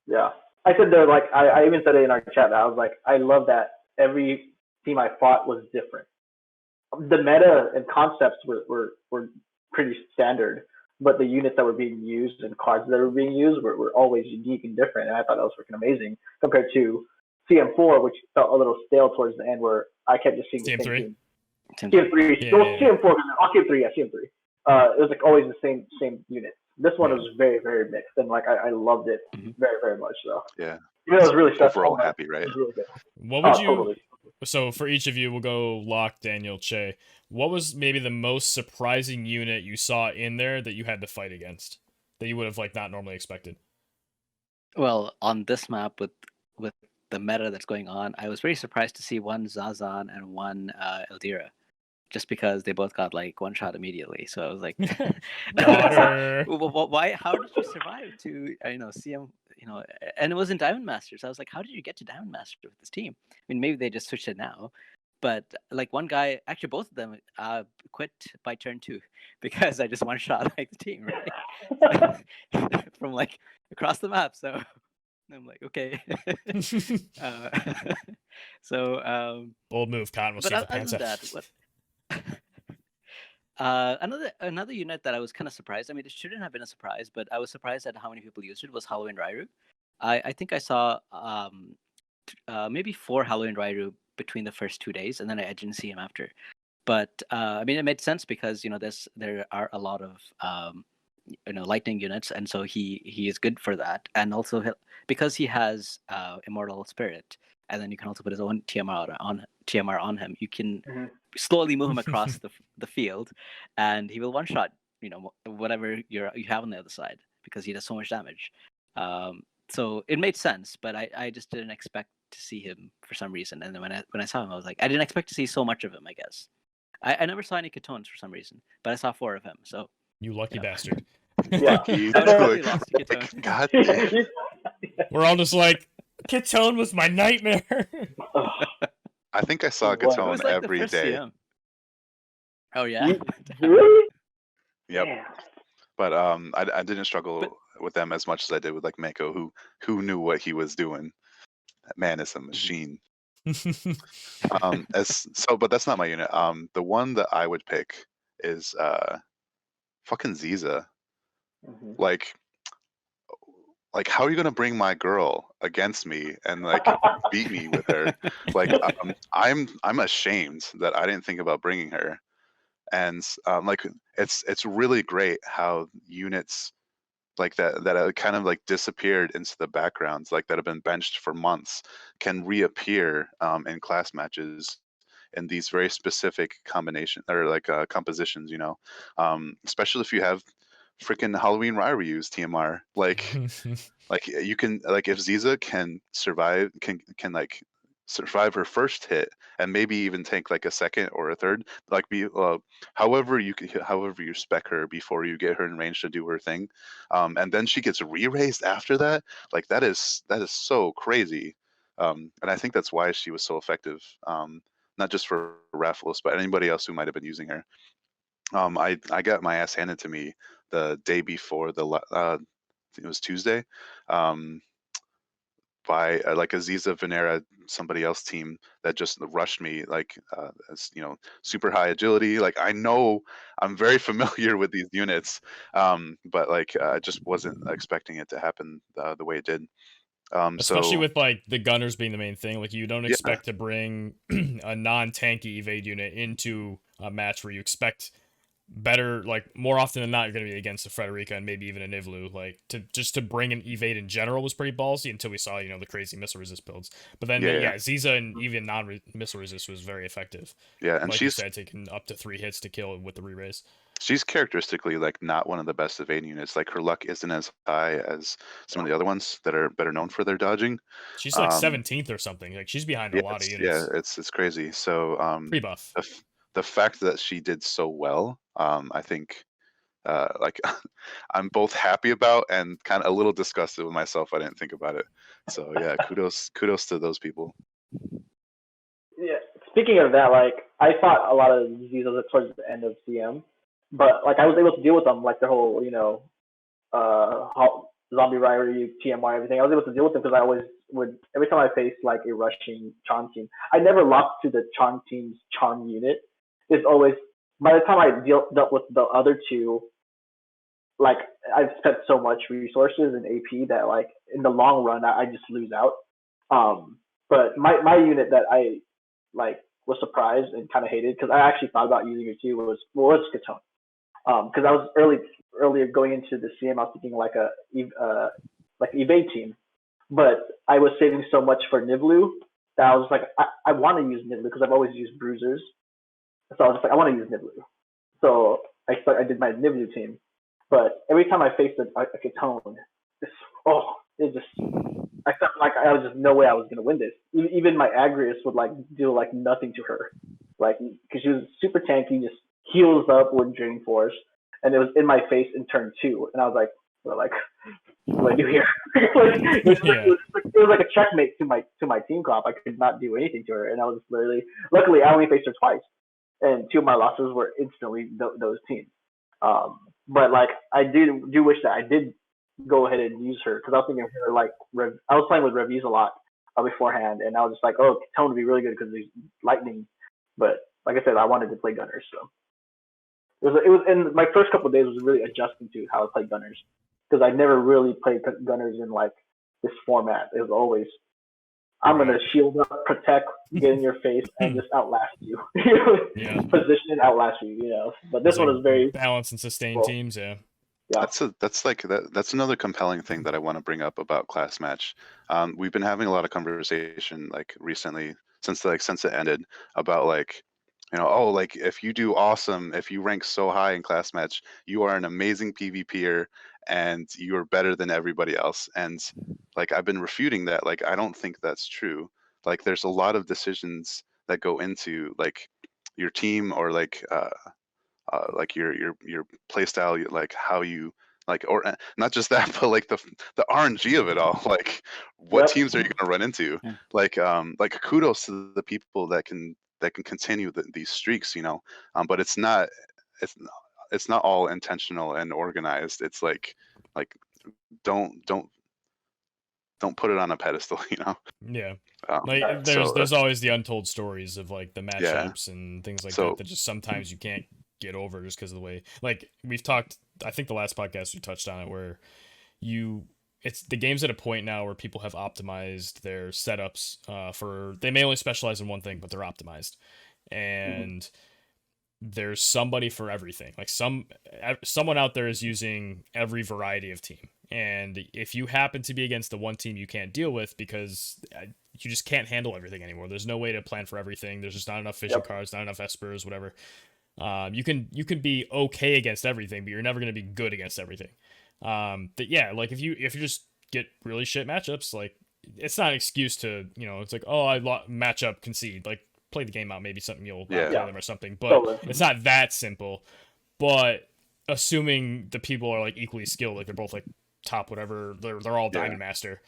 Yeah, I said there, like I even said it in our chat. I was like, I love that every team I fought was different. The meta and concepts were pretty standard, but the units that were being used and cards that were being used were always unique and different. And I thought that was freaking amazing compared to CM4, which felt a little stale towards the end, where I kept just seeing the CM3. Same team. CM3. Yeah, CM4. CM3. Yeah, CM3. It was like always the same unit. This one was very, very mixed, and like I loved it very, very much. So yeah, it was really stressful. Overall happy, right? Really good. What would you? Totally. So for each of you, we'll go Locke, Daniel, CHAE. What was maybe the most surprising unit you saw in there that you had to fight against, that you would have like not normally expected? Well, on this map with the meta that's going on, I was very surprised to see one Zazan and one Eldira, just because they both got like one shot immediately. So I was like, why? How did you survive to CM? And it was in Diamond Masters. I was like, how did you get to Diamond Master with this team? I mean, maybe they just switched it now, but like one guy, actually both of them quit by turn 2 because I just one shot like the team, right? From like across the map. So I'm like, okay. Bold move, Cotton. We'll see if the pants another unit that I was kind of surprised. I mean, it shouldn't have been a surprise, but I was surprised at how many people used it. Was Halloween Rairu. I think I saw maybe 4 Halloween Rairu between the first 2 days, and then I didn't see him after. But I mean, it made sense because there are a lot of lightning units, and so he is good for that. And also because he has Immortal Spirit, and then you can also put his own TMR on him. You can slowly move him across the field, and he will one shot whatever you have on the other side because he does so much damage. So it made sense, but I just didn't expect to see him for some reason. And then when I saw him, I was like, I didn't expect to see so much of him. I guess I never saw any Ketones for some reason, but I saw 4 of him. So you lucky bastard. Yeah. Lost to Ketone. God damn. We're all just like, Ketone was my nightmare. I think I saw Ketone every day. CM. Oh yeah. Really? Yep. Yeah. But I didn't struggle with them as much as I did with like Mako, who knew what he was doing. That man is a machine. But that's not my unit. The one that I would pick is fucking Ziza. Like how are you gonna bring my girl against me and like beat me with her? Like I'm ashamed that I didn't think about bringing her. And like it's really great how units like that kind of like disappeared into the backgrounds, like that have been benched for months, can reappear in class matches in these very specific combination or like compositions, especially if you have freaking Halloween Ryu's TMR, like you can, like if Ziza can survive, can like survive her first hit and maybe even take like a second or a third, like however you spec her before you get her in range to do her thing, and then she gets re-raised after that, like that is so crazy. And I think that's why she was so effective, not just for Raffles but anybody else who might have been using her. I got my ass handed to me the day before it was Tuesday, by like Aziza, Venera, somebody else team that just rushed me, like as super high agility. Like I know I'm very familiar with these units, but like I just wasn't expecting it to happen the way it did. Especially with like the gunners being the main thing, like you don't expect to bring a non-tanky evade unit into a match where you expect better, like more often than not you're going to be against a Frederica and maybe even a Nivlu. Like to bring an evade in general was pretty ballsy until we saw the crazy missile resist builds. But then Ziza and even non-missile resist was very effective. Yeah, and like she's you said, taking up to 3 hits to kill with the re-raise. She's characteristically like not one of the best evade units. Like her luck isn't as high as some of the other ones that are better known for their dodging. She's like 17th or something. Like she's behind a lot of units. Yeah, it's crazy. So pre-buff. The fact that she did so well, I think like I'm both happy about and kind of a little disgusted with myself. I didn't think about it. So yeah, kudos to those people. Yeah. Speaking of that, like I fought a lot of Zizas towards the end of CM, but like I was able to deal with them, like their whole zombie rivalry, TMR, everything. I was able to deal with them because I always would, every time I faced like a rushing Chon team, I never locked to the Chon team's Chon unit. It's always, by the time I dealt with the other two, like I've spent so much resources and AP that like in the long run I just lose out. But my unit that I like was surprised and kind of hated because I actually thought about using it too was Ketone. Because I was earlier going into the CM, I was thinking like evade team, but I was saving so much for Nivlu that I was like, I want to use Nivlu because I've always used bruisers, so I was just like, I want to use Nivlu. So I did my Nivlu team, but every time I faced a Ketone, it just, I felt like I was just no way I was gonna win this. Even my Agrius would like do like nothing to her, like because she was super tanky, just heals up with Drain Force, and it was in my face in turn 2, and I was like, well, like, what do I do here? It was like a checkmate to my team comp. I could not do anything to her, and I was literally, luckily I only faced her twice, and 2 of my losses were instantly those teams. But like I do wish that I did go ahead and use her because I was thinking of her like I was playing with Reviews a lot beforehand, and I was just like, oh, Tone would be really good because there's lightning. But like I said, I wanted to play Gunners, so it was in my first couple of days was really adjusting to how to play Gunners because I never really played Gunners in like this format. It was always I'm gonna shield up, protect, get in your face, and just outlast you. Yeah. Position and outlast you. But this one is very balance and sustain teams. Yeah. Yeah. That's another compelling thing that I want to bring up about class match. We've been having a lot of conversation like recently since it ended about like, oh, like if you do awesome, if you rank so high in class match, you are an amazing PvPer and you're better than everybody else. And like I've been refuting that. Like I don't think that's true. Like there's a lot of decisions that go into like your team or like your play style, like how you like, or not just that, but like the RNG of it all. Like, what teams are you going to run into? Yeah. Like kudos to the people that can continue these streaks, but it's not all intentional and organized. It's like don't put it on a pedestal, Yeah. Like there's always the untold stories of like the matchups and things like that just sometimes you can't get over just because of the way, like we've talked, I think the last podcast we touched on it, where it's the game's at a point now where people have optimized their setups they may only specialize in one thing, but they're optimized, and there's somebody for everything. Like someone out there is using every variety of team, and if you happen to be against the one team you can't deal with because you just can't handle everything anymore, there's no way to plan for everything, there's just not enough fishing cards, not enough espers, whatever. You can be okay against everything, but you're never going to be good against everything. But yeah, like if you just get really shit matchups, like it's not an excuse to, it's like, oh, I matchup concede, like play the game out, maybe something you'll play them or something, but it's not that simple. But assuming the people are like equally skilled, like they're both like top whatever, they're all Diamond Master,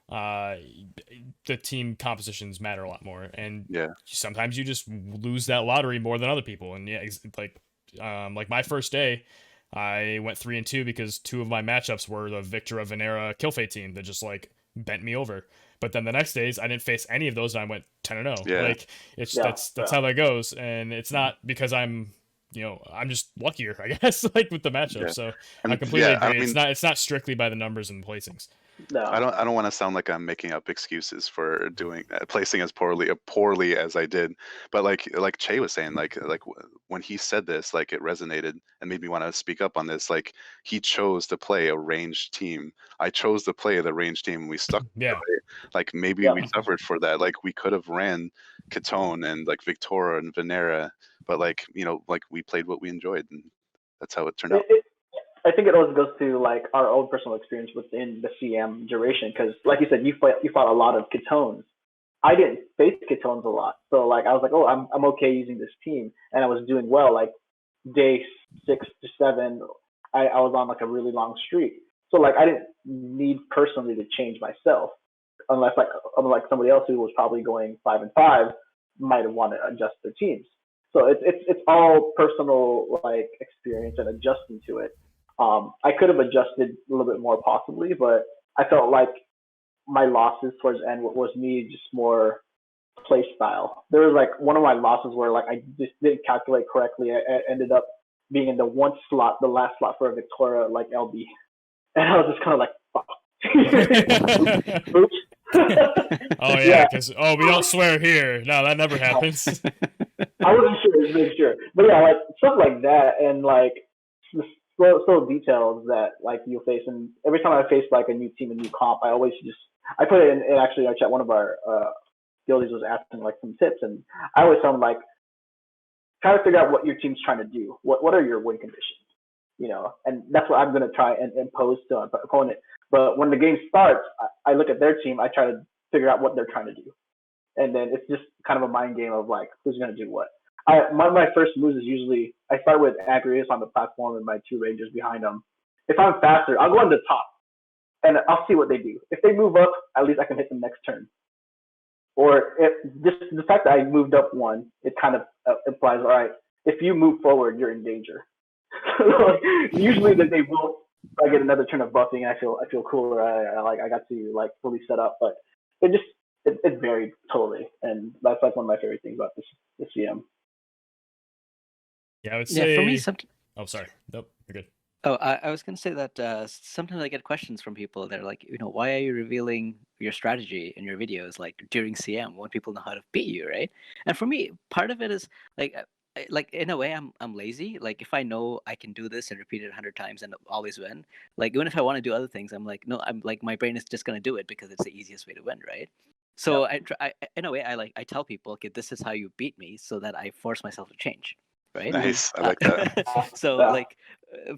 the team compositions matter a lot more, and sometimes you just lose that lottery more than other people. And like my first day I went 3-2 because two of my matchups were the Victora Venera Killfate team that just like bent me over. But then the next days I didn't face any of those and I went 10-0. Like it's that's how that goes, and it's not because I'm just luckier, I guess, like with the matchup. So I completely agree. I mean, it's not strictly by the numbers and placings. No. I don't want to sound like I'm making up excuses for doing placing as poorly as I did, but like CHAE was saying, like when he said this, like it resonated and made me want to speak up on this. Like he chose to play a ranged team. I chose to play the ranged team, and we stuck. Like maybe we suffered for that. Like we could have ran Katone and like Victora and Venera, but like like we played what we enjoyed, and that's how it turned out. I think it always goes to like our own personal experience within the CM duration, because like you said, you fought a lot of Katones. I didn't face Katones a lot, so like I was like, oh, I'm okay using this team, and I was doing well. Like day 6 to 7, I was on like a really long streak, so like I didn't need personally to change myself, unless like somebody else who was probably going 5-5 might have wanted to adjust their teams. So it's all personal like experience and adjusting to it. I could have adjusted a little bit more possibly, but I felt like my losses towards the end was me just more play style. There was like one of my losses where like I just didn't calculate correctly. I ended up being in the last slot for a Victoria like LB, and I was just kind of like, fuck. Oops. Oh yeah, because we don't swear here. No, that never happens. I wasn't sure, just make sure, but yeah, like stuff like that, and like so details that like you'll face. And every time I face like a new team, a new comp, I always I put it in actually our chat. One of our guildies was asking like some tips, and I always tell them like try to figure out what your team's trying to do. What are your win conditions, and that's what I'm going to try and impose to an opponent. But when the game starts, I look at their team, I try to figure out what they're trying to do, and then it's just kind of a mind game of like who's going to do what. My first moves is usually I start with Agrius on the platform and my 2 rangers behind them. If I'm faster, I'll go on the top and I'll see what they do. If they move up, at least I can hit them next turn. Or if just the fact that I moved up 1, it kind of implies, all right, if you move forward, you're in danger. Usually that they won't. I get another turn of buffing, and I feel cooler. I got to like fully set up, but it varied totally, and that's like one of my favorite things about this CM. Yeah, I would say. For me, Oh, sorry. Nope, you're good. Oh, I was going to say that sometimes I get questions from people. They're like, why are you revealing your strategy in your videos like during CM when people know how to beat you, right? And for me, part of it is like, like in a way, I'm lazy. Like if I know I can do this and repeat it 100 times and always win, like even if I want to do other things, I'm like, no, I'm like my brain is just going to do it because it's the easiest way to win, right? So in a way, I tell people, okay, this is how you beat me, so that I force myself to change, right? Nice. I like that. So like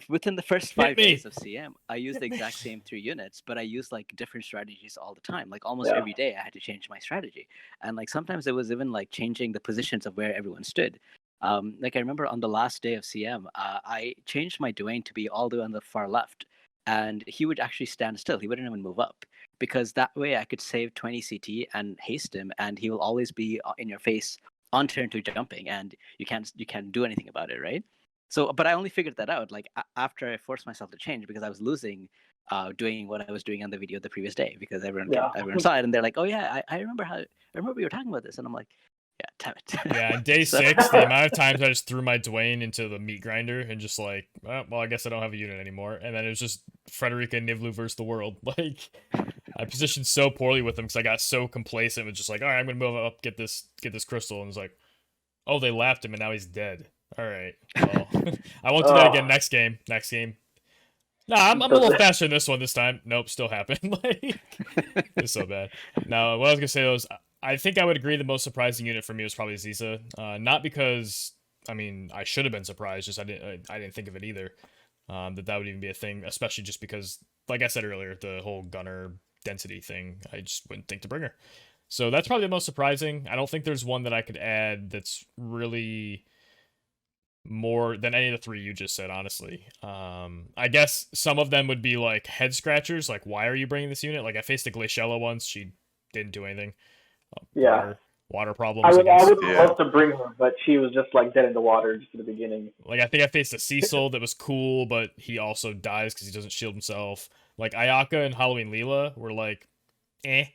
within the first 5 me. days of CM, I used the exact same 3 units, but I used like different strategies all the time. Like almost every day, I had to change my strategy, and like sometimes it was even like changing the positions of where everyone stood. Like I remember on the last day of CM, I changed my Dwayne to be all the way on the far left, and he would actually stand still. He wouldn't even move up, because that way I could save 20 CT and haste him, and he will always be in your face on turn 2 jumping, and you can't do anything about it, right? So, but I only figured that out like after I forced myself to change, because I was losing doing what I was doing on the video the previous day, because everyone saw it and they're like, oh yeah, I remember you were talking about this, and I'm like, yeah, damn it. Yeah, and day 6, the amount of times I just threw my Dwayne into the meat grinder and just like, well, I guess I don't have a unit anymore. And then it was just Frederica Nivlu versus the world. Like, I positioned so poorly with them because I got so complacent with just like, all right, I'm gonna move up, get this crystal, and it's like, oh, they lapped him and now he's dead. All right, well, I won't do that again next game. Nah, I'm a little faster than this one this time. Nope, still happened. Like, it's so bad. Now, what I was gonna say was, I think I would agree the most surprising unit for me was probably Ziza. Not because, I mean, I should have been surprised, just I didn't think of it either. That would even be a thing, especially just because, like I said earlier, the whole gunner density thing, I just wouldn't think to bring her. So that's probably the most surprising. I don't think there's one that I could add that's really more than any of the 3 you just said, honestly. I guess some of them would be like head scratchers, like, why are you bringing this unit? Like, I faced a Glaciella once, she didn't do anything. Water problems. I would love to bring her, but she was just like dead in the water just at the beginning. Like, I think I faced a Cecil that was cool, but he also dies because he doesn't shield himself. Like, Ayaka and Halloween Leela were like, eh.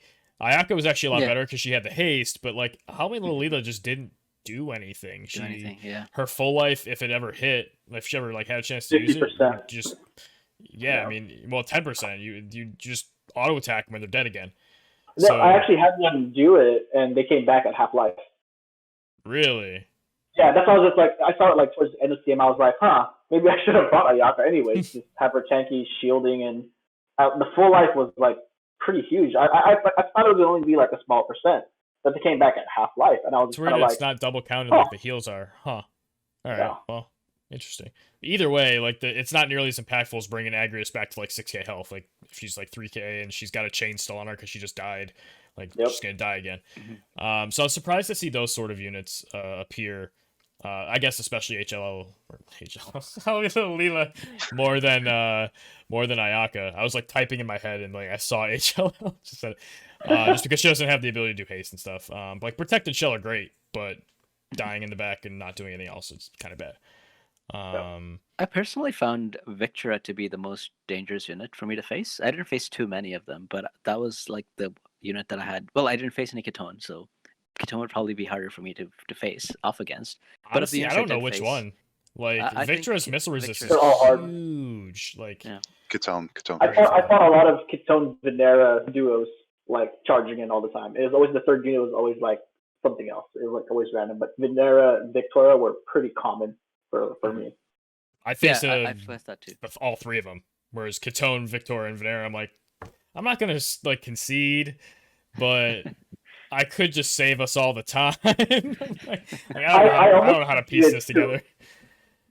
Ayaka was actually a lot better because she had the haste, but like Halloween Leela just didn't do anything. Her full life, if it ever hit, if she ever like had a chance to 50%. Use it, just I mean, well, 10%. You just auto attack when they're dead again. No, so, I actually had them do it, and they came back at half life. Really? Yeah, that's why I was just like, I saw it like towards the end of CM. I was like, maybe I should have brought Ayaka anyways. Just have her tanky, shielding, and the full life was like pretty huge. I thought it would only be like a small percent, but they came back at half life, and I was kind of like, it's not double counted like the heals are, huh? All right, well, interesting. Either way, like it's not nearly as impactful as bringing Agrius back to like 6k health. Like if she's like 3k and she's got a chain still on her because she just died, like she's gonna die again. Mm-hmm. So I was surprised to see those sort of units appear. I guess especially HLO Leela more than Ayaka. I was like typing in my head and like I saw HLO just because she doesn't have the ability to do haste and stuff. Like Protected Shell are great, but dying in the back and not doing anything else is kind of bad. I personally found Victra to be the most dangerous unit for me to face. I didn't face too many of them, but that was like the unit that I had. Well, I didn't face any Ketone, so Ketone would probably be harder for me to face off against. But honestly, I don't know which one. Like Victra's missile resistance is huge. Like Ketone. I thought a lot of Ketone Venera duos like charging in all the time. It was always the third unit was always like something else. It was like always random. But Venera and Victoria were pretty common for me. I faced I faced that too. All 3 of them. Whereas Ketone, Victoria, and Venera, I'm like, I'm not gonna like concede, but I could just save us all the time. I don't know how to piece this together.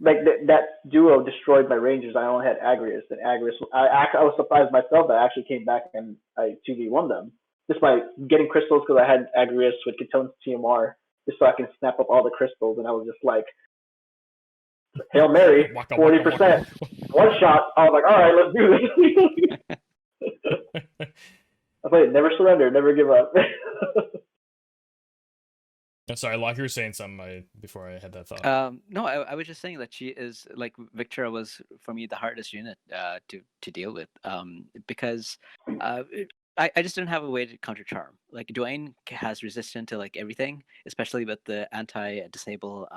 Like that duo destroyed my Rangers. I only had Agrius, and Agrius. I was surprised myself that I actually came back and I 2v1 them just by getting crystals because I had Agrius with Ketone's TMR just so I can snap up all the crystals, and I was just like, Hail Mary, 40%, one shot. I was like, all right, let's do this. I played never surrender, never give up. Sorry, Locke, you were saying something before I had that thought. No, I was just saying that she is like Victra was for me the hardest unit to deal with because I just didn't have a way to counter charm. Like Dwayne has resistance to like everything, especially with the anti-disable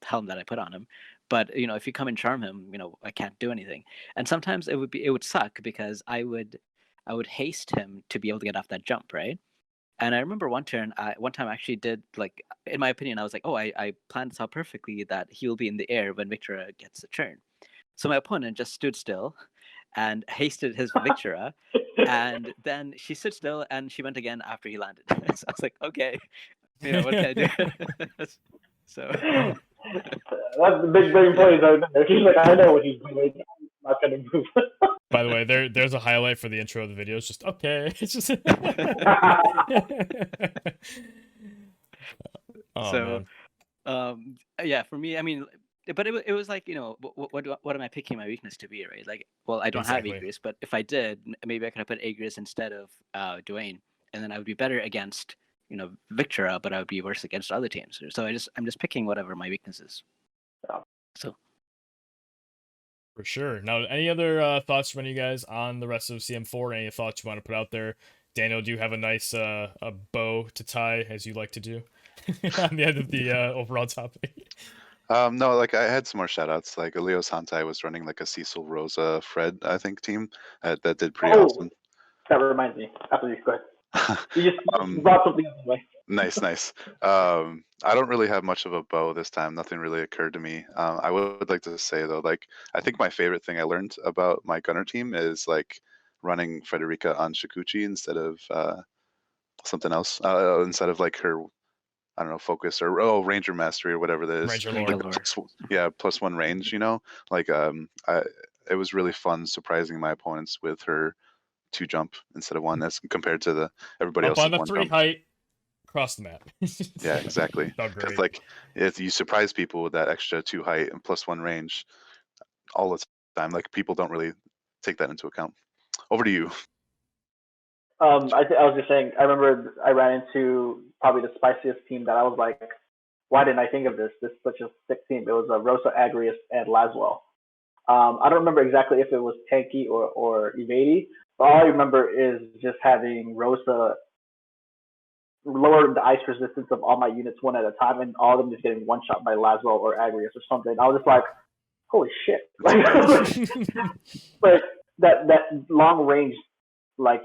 helm that I put on him. But if you come and charm him, I can't do anything. And sometimes it would suck because I would haste him to be able to get off that jump, right? And I remember one time I actually did, like, in my opinion, I was like, oh, I planned this out perfectly that he'll be in the air when Victora gets the turn. So my opponent just stood still and hasted his Victora, and then she stood still and she went again after he landed. So I was like, okay, what can I do? So that's the big brain plays out there. He's like, I know what he's doing. I'm not gonna move. By the way, there's a highlight for the intro of the video. It's just okay. It's just. Oh, so, man. Yeah, for me, I mean, but it was like, what am I picking my weakness to be, right? Like, well, I don't Exactly. have Aegis, but if I did, maybe I could have put Aegis instead of Dwayne, and then I would be better against Victora, but I would be worse against other teams. So I'm just picking whatever my weakness is. So. For sure. Now, any other thoughts from any of you guys on the rest of CM4? Any thoughts you want to put out there? Daniel, do you have a nice a bow to tie, as you like to do, on the end of the overall topic? No, like I had some more shout outs. Like Leo Santai was running like a Cecil Rosa Fred, I think, team that did pretty awesome. That reminds me. After you, go ahead. You just brought something up anyway. Nice. I don't really have much of a bow this time. Nothing really occurred to me. I would like to say though, like I think my favorite thing I learned about my gunner team is like running Frederica on Shikuchi instead of something else. Instead of like her, I don't know, focus or Ranger Mastery or whatever that is. Ranger Lord. Like, +1 range. Like it was really fun surprising my opponents with her 2 jump instead of 1 as compared to everybody else on the 1 3 jump. height across the map. Yeah, exactly. Because like if you surprise people with that extra 2 height and +1 range all the time, like people don't really take that into account. Over to you. I was just saying, I remember I ran into probably the spiciest team that I was like, why didn't I think of this? This is such a sick team. It was Rosa, Agrius, and Laswell. I don't remember exactly if it was tanky or evady, but all I remember is just having Rosa lower the ice resistance of all my units one at a time, and all of them just getting one shot by Laswell or Agrius or something. I was just like, holy shit! Like that long range, like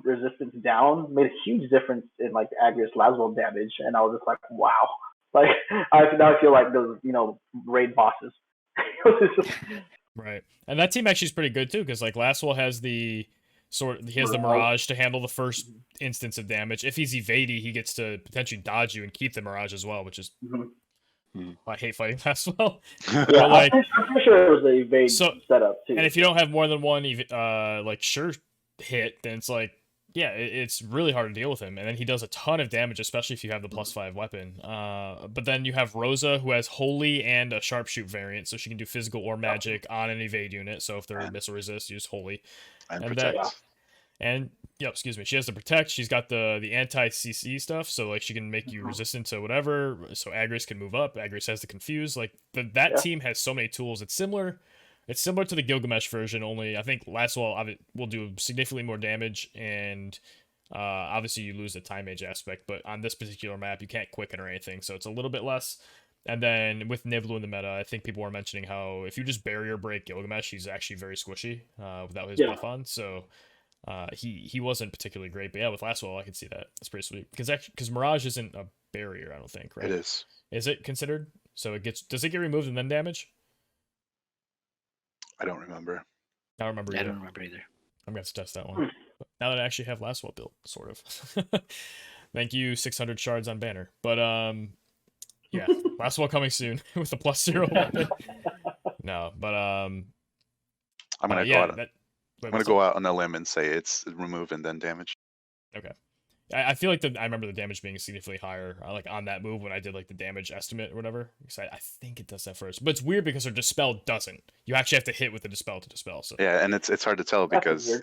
resistance down made a huge difference in like Agrius Laswell damage, and I was just like, wow! Like now I feel like those raid bosses. Right, and that team actually is pretty good too, because like Laswell has the Mirage to handle the first instance of damage. If he's evady, he gets to potentially dodge you and keep the Mirage as well, which is I hate fighting Laswell. Yeah, like, I'm pretty sure it was the evade setup too. And if you don't have more than one like sure hit, then it's like it's really hard to deal with him, and then he does a ton of damage, especially if you have the +5 weapon. But then you have Rosa, who has Holy and a Sharpshoot variant, so she can do physical or magic on an evade unit. So if they're missile resist, use Holy. And protect. Excuse me. She has the protect. She's got the anti-CC stuff, so like she can make you resistant to whatever. So Agrius can move up. Agrius has the confuse. Like that team has so many tools. It's similar. It's similar to the Gilgamesh version, only I think Laswell will do significantly more damage, and obviously you lose the time age aspect, but on this particular map, you can't quicken or anything, so it's a little bit less. And then with Niblu in the meta, I think people were mentioning how if you just barrier break Gilgamesh, he's actually very squishy without his buff on, so he wasn't particularly great. But yeah, with Laswell, I can see that. That's pretty sweet. Because Mirage isn't a barrier, I don't think, right? It is. Is it considered? So does it get removed and then damage? I don't remember. I don't remember either. I'm going to test that one. But now that I actually have Laswell built, sort of. Thank you, 600 shards on banner. But, yeah, Laswell coming soon with a +0 weapon. No, but, I'm going to go out on a limb and say it's remove and then damage. Okay. I feel like I remember the damage being significantly higher, like on that move when I did like the damage estimate or whatever. Because I think it does that first, but it's weird because her dispel doesn't. You actually have to hit with the dispel to dispel. So yeah, and it's hard to tell because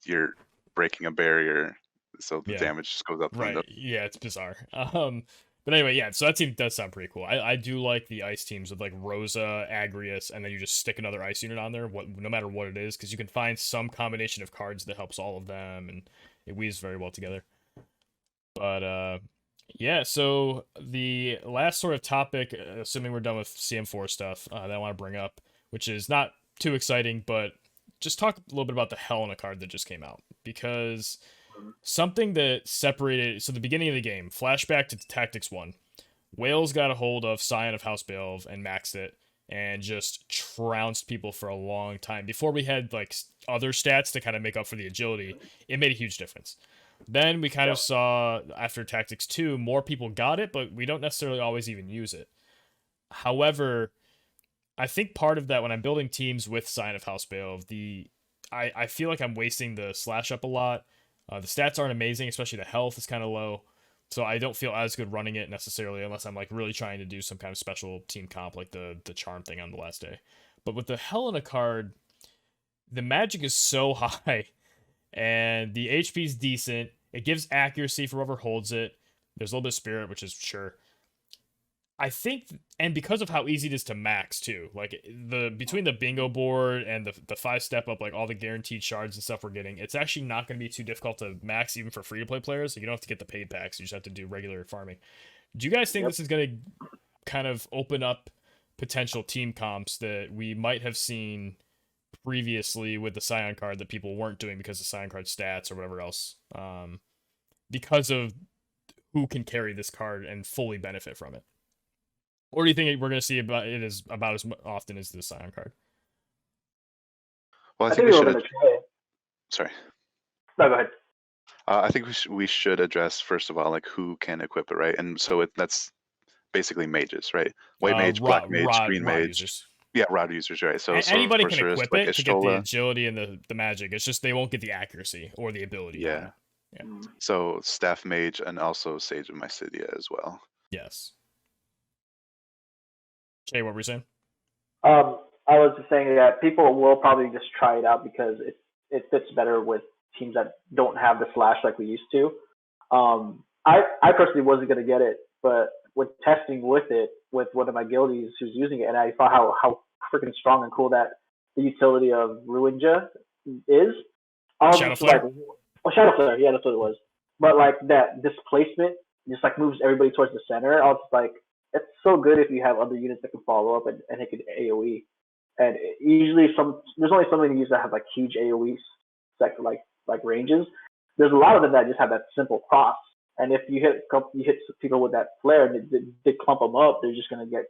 you're breaking a barrier, so the damage just goes up. Right. Yeah, it's bizarre. But anyway, yeah. So that team does sound pretty cool. I do like the ice teams with like Rosa, Agrius, and then you just stick another ice unit on there, no matter what it is, because you can find some combination of cards that helps all of them, and it weaves very well together. But Yeah, so the last sort of topic, assuming we're done with CM4 stuff, that I want to bring up, which is not too exciting, but just talk a little bit about the Hell in a card that just came out. Because something that separated, so the beginning of the game, flashback to Tactics 1, Wales got a hold of Scion of House Baelv and maxed it, and just trounced people for a long time. Before we had like other stats to kind of make up for the agility, it made a huge difference. Then we kind of saw, after Tactics 2, more people got it, but we don't necessarily always even use it. However, I think part of that, when I'm building teams with Scion of House Baelv, I feel like I'm wasting the slash up a lot. The stats aren't amazing, especially the health is kind of low. So I don't feel as good running it necessarily, unless I'm like really trying to do some kind of special team comp, like the charm thing on the last day. But with the Hell in a card, the magic is so high, and the HP is decent. It gives accuracy for whoever holds it. There's a little bit of spirit, which is sure. I think, and because of how easy it is to max too, like between the bingo board and the 5-step up, like all the guaranteed shards and stuff we're getting, it's actually not going to be too difficult to max even for free to play players. Like, you don't have to get the paid packs; you just have to do regular farming. Do you guys think this is going to kind of open up potential team comps that we might have seen previously with the Scion card that people weren't doing because of Scion card stats or whatever else, because of who can carry this card and fully benefit from it? Or do you think we're going to see about as often as the Scion card? Well, I think we should. Sorry. No, go ahead. I think we should address, first of all, like who can equip it, right? And so that's basically mages, right? White mage, black mage, green mage. Users. Yeah, rod users, right? So anybody can sure equip it to get the agility and the magic. It's just they won't get the accuracy or the ability. Yeah. So staff mage and also Sage of Mysidia as well. Yes. Jay, what were you saying? I was just saying that people will probably just try it out because it fits better with teams that don't have the slash like we used to. I personally wasn't going to get it, but with testing with it with one of my guildies who's using it, and I saw how freaking strong and cool that the utility of Ruinja is. Shadow Flare? Shadow Flare, yeah, that's what it was. But like that displacement just like moves everybody towards the center. I was just like, it's so good if you have other units that can follow up and hit an AoE. And usually there's only so many units that have like huge AoE like ranges. There's a lot of them that just have that simple cross. And if you hit people with that flare and they clump them up, they're just gonna get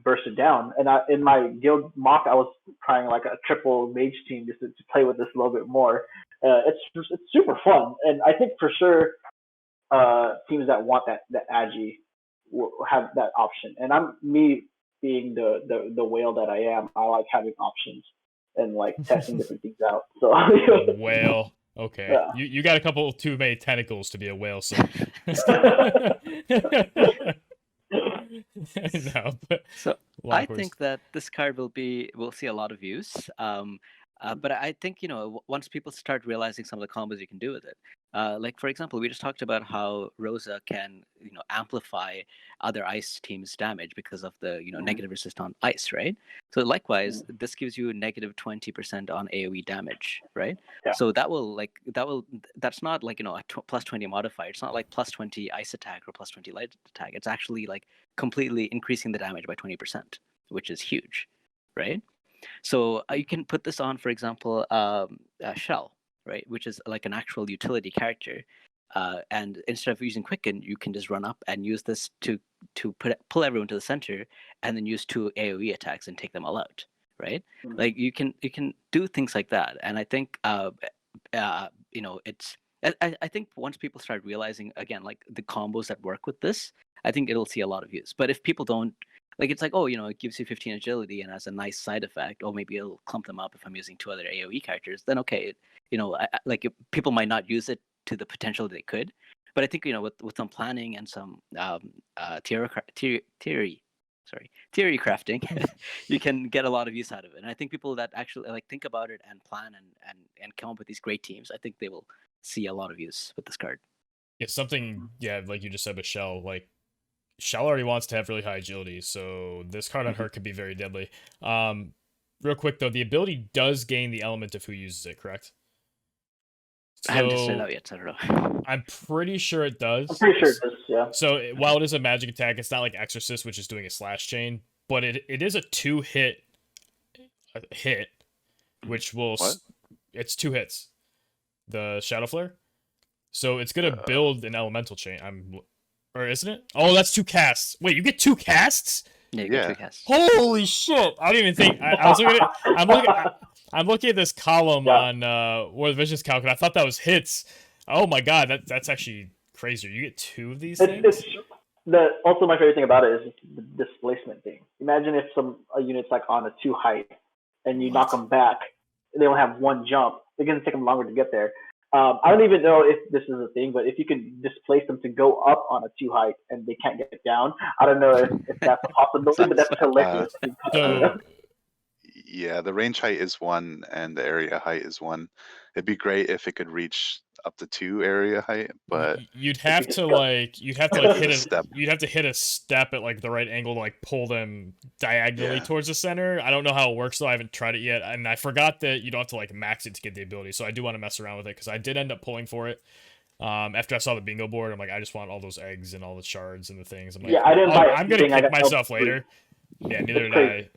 bursted down. And in my guild mock, I was trying like a triple mage team just to play with this a little bit more. It's super fun, and I think for sure teams that want that agi will have that option. And me being the whale that I am, I like having options and like testing different things out. So whale. Okay. Yeah. You got a couple too many tentacles to be a whale, so no, but so I think that this card will see a lot of use. But I think, once people start realizing some of the combos you can do with it, like for example, we just talked about how Rosa can, amplify other ice teams' damage because of the, negative resist on ice, right? So likewise, this gives you negative 20% on AoE damage, right? Yeah. So that's not like, a plus 20 modifier. It's not like plus 20 ice attack or plus 20 light attack. It's actually like completely increasing the damage by 20%, which is huge, right? So you can put this on, for example, Shell, right, which is like an actual utility character. And instead of using Quicken, you can just run up and use this to pull everyone to the center, and then use 2 AoE attacks and take them all out, right? Mm-hmm. Like you can do things like that. And I think it's. I think once people start realizing again, like the combos that work with this, I think it'll see a lot of use. But if people don't. Like, it's like, it gives you 15 agility and has a nice side effect. Or maybe it'll clump them up if I'm using 2 other AoE characters. Then, okay, people might not use it to the potential they could. But I think, with some planning and some theory crafting, you can get a lot of use out of it. And I think people that actually think about it and plan and come up with these great teams, I think they will see a lot of use with this card. It's something, like you just said with Shell, Shell already wants to have really high agility, so this card on her could be very deadly. Real quick, though, the ability does gain the element of who uses it, correct? I haven't tested it out yet, so I don't know. I'm pretty sure it does. I'm pretty sure it does, yeah. So while it is a magic attack, it's not like Exorcist, which is doing a slash chain, but it is a 2-hit hit, which will... It's 2 hits. The Shadow Flare. So it's going to build an elemental chain. Or isn't it? Oh, that's 2 casts. Wait, you get 2 casts? Yeah, you get 2 casts. Holy shit! I didn't even think. I was looking at. I'm looking at this column on War of the Visions calc, and I thought that was hits. Oh my god, that's actually crazy. You get 2 of these things. Also, my favorite thing about it is the displacement thing. Imagine if a unit's like on a 2 height, and you knock them back. They only have 1 jump. It's gonna take them longer to get there. I don't even know if this is a thing, but if you can displace them to go up on a 2 height and they can't get down, I don't know if that's a possibility, but that's hilarious. Yeah, the range height is 1 and the area height is 1. It'd be great if it could reach up to 2 area height, but you'd have to hit a step at like the right angle to like pull them diagonally towards the center. I don't know how it works though. I haven't tried it yet, and I forgot that you don't have to like max it to get the ability. So I do want to mess around with it because I did end up pulling for it. After I saw the bingo board, I'm like, I just want all those eggs and all the shards and the things. I'm like, I didn't buy I'm gonna kick myself later. Yeah, neither did I.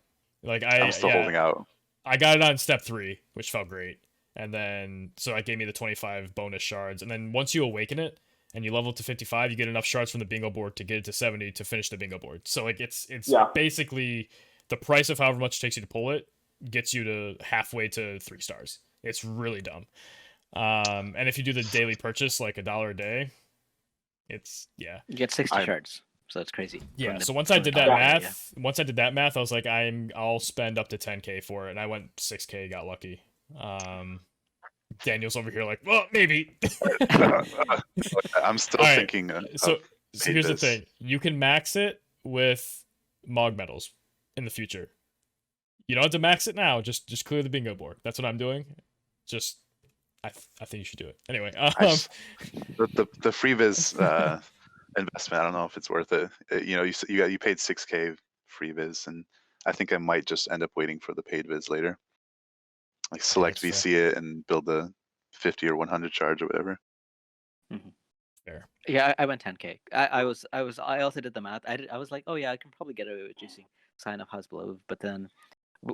Like I'm still holding out. I got it on step 3, which felt great. And then, so that gave me the 25 bonus shards. And then once you awaken it and you level to 55, you get enough shards from the bingo board to get it to 70 to finish the bingo board. So like it's basically the price of however much it takes you to pull it gets you to halfway to 3 stars. It's really dumb. And if you do the daily purchase, like $1 a day, it's You get 60 shards. So that's crazy. Yeah. So once I did that math, I was like, I'll spend up to 10K for it, and I went 6K, got lucky. Daniel's over here like, well, maybe. I'm still thinking. So here's the thing: you can max it with Mog medals in the future. You don't have to max it now. Just clear the bingo board. That's what I'm doing. I think you should do it anyway. The free viz investment. I don't know if it's worth it. You paid 6K free viz, and I think I might just end up waiting for the paid viz later. Like select VC it and build the 50 or 100 charge or whatever. Mm-hmm. Fair. Yeah, I went 10K. I also did the math. I was like, oh yeah, I can probably get away with juicing Sign of Hasbro, but then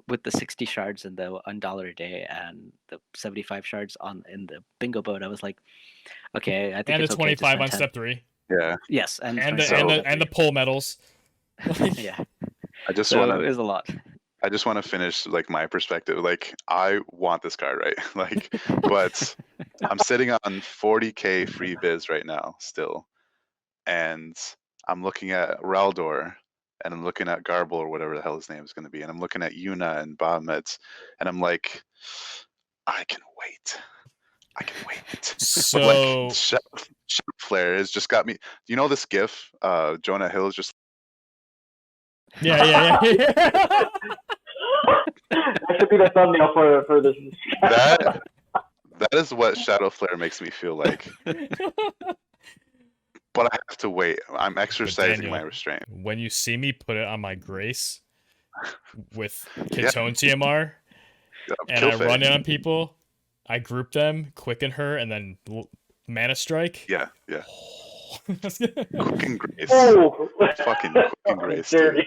with the 60 shards and the $1 a day and the 75 shards in the bingo board, I was like, okay, I think and it's the 25 on step 3. Yeah. Yes, and the pull medals. Yeah. I just want to. It was a lot. I just want to finish like my perspective. Like I want this card, right? Like, but I'm sitting on 40K free biz right now still, and I'm looking at Raldor, and I'm looking at Garble or whatever the hell his name is going to be, and I'm looking at Yuna and Bahamut, and I'm like, I can wait. So like, Shadow Flare has just got me. You know this GIF? Jonah Hill is just. Yeah. That should be the thumbnail for this. That is what Shadow Flare makes me feel like. But I have to wait. I'm exercising my restraint. When you see me put it on my Grace with Ketone TMR, and I run in on people, I group them, quicken her, and then Mana Strike. Yeah. Quicken Grace. Oh. Fucking Quicken Grace, dude.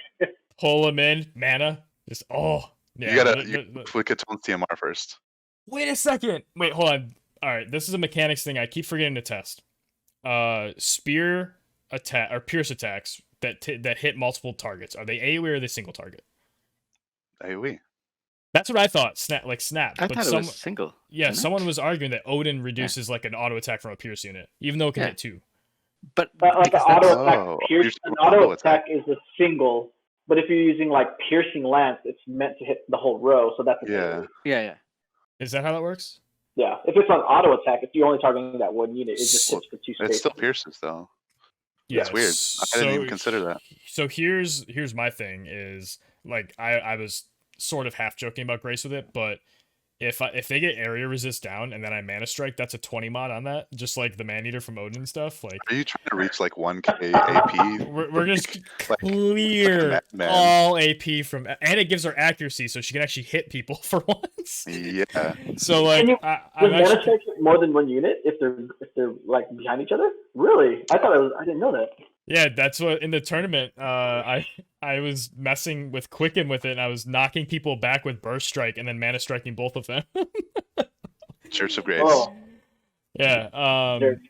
Pull him in, mana. Just yeah. You gotta put Ketone TMR first. Wait a second. Wait, hold on. All right, this is a mechanics thing I keep forgetting to test. Spear attack or pierce attacks that hit multiple targets. Are they AoE or are they single target? AoE. That's what I thought. Snap. I thought it was single. Yeah, someone was arguing that Odin reduces like an auto attack from a pierce unit, even though it can hit 2. But like an auto attack is a single. But if you're using like piercing lance, it's meant to hit the whole row. So that's yeah. Is that how that works? Yeah. If it's on auto attack, if you're only targeting that one unit, it just hits for 2 spaces. It still pierces though. Yeah, it's weird. I didn't even consider that. So here's my thing is like I was sort of half joking about Grace with it, but if they get area resist down and then I mana strike, that's a 20 mod on that, just like the man-eater from Odin and stuff. Like, are you trying to reach like 1K AP? We're just clear all AP from, and it gives her accuracy, so she can actually hit people for once. Yeah. So like, does I'm mana actually, strike more than one unit if they're like behind each other? Really? I didn't know that. yeah, that's what in the tournament. I was messing with Quicken with it, and I was knocking people back with Burst Strike, and then mana striking both of them. Church of Grace. Oh, Yeah. There-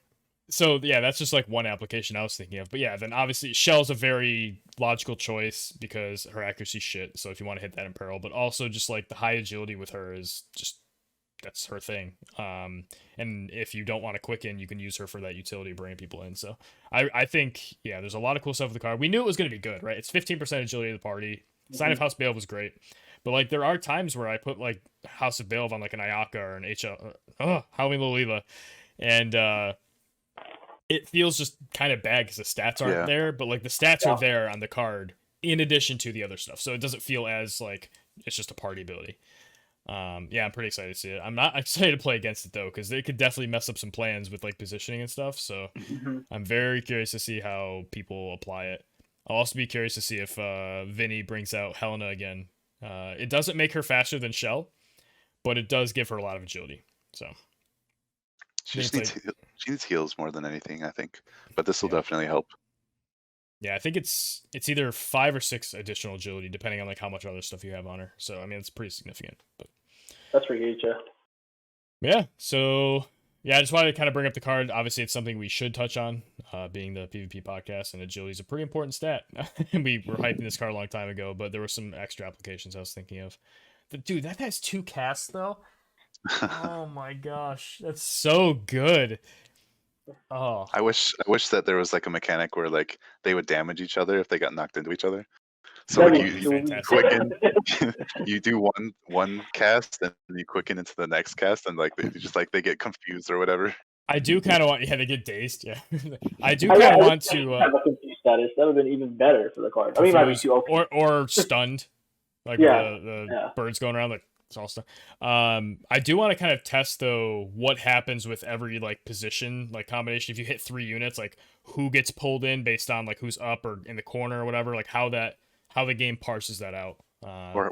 So yeah, that's just like one application I was thinking of. But yeah, then obviously Shell's a very logical choice because her accuracy shit. So if you want to hit that in peril, but also just like the high agility with her is just that's her thing. And if you don't want to quicken, you can use her for that utility, bringing people in. So I think yeah, there's a lot of cool stuff with the card. We knew it was going to be good, right? It's 15% agility of the party. Sign of House Bail was great, but like there are times where I put like House of Bail on like an Ayaka or an Halloween Lolila, and it feels just kind of bad because the stats aren't there, but like the stats are there on the card in addition to the other stuff. So it doesn't feel as like it's just a party ability. Yeah, I'm pretty excited to see it. I'm not excited to play against it though, because they could definitely mess up some plans with like positioning and stuff. So I'm very curious to see how people apply it. I'll also be curious to see if Vinny brings out Helena again. It doesn't make her faster than Shell, but it does give her a lot of agility. So She needs heals more than anything, I think. But this will definitely help. Yeah, I think it's either 5 or 6 additional agility, depending on like how much other stuff you have on her. So I mean, it's pretty significant. But that's pretty huge, yeah. Yeah. So yeah, I just wanted to kind of bring up the card. Obviously, it's something we should touch on, being the PvP podcast, and agility is a pretty important stat. We were hyping this card a long time ago, but there were some extra applications I was thinking of. Dude, that has 2 casts though. Oh my gosh, that's so good. Oh, I wish that there was like a mechanic where like they would damage each other if they got knocked into each other. So like you quicken, you do one cast, and you quicken into the next cast, and like they get confused or whatever. I do kind of want, they get dazed. Yeah, I do kind of want to have a confused status. That would have been even better for the card. I mean, might be too OP. or stunned, like the birds going around like. It's all stuff. I do want to kind of test though what happens with every like position like combination. If you hit 3 units, like who gets pulled in based on like who's up or in the corner or whatever. Like how the game parses that out. Or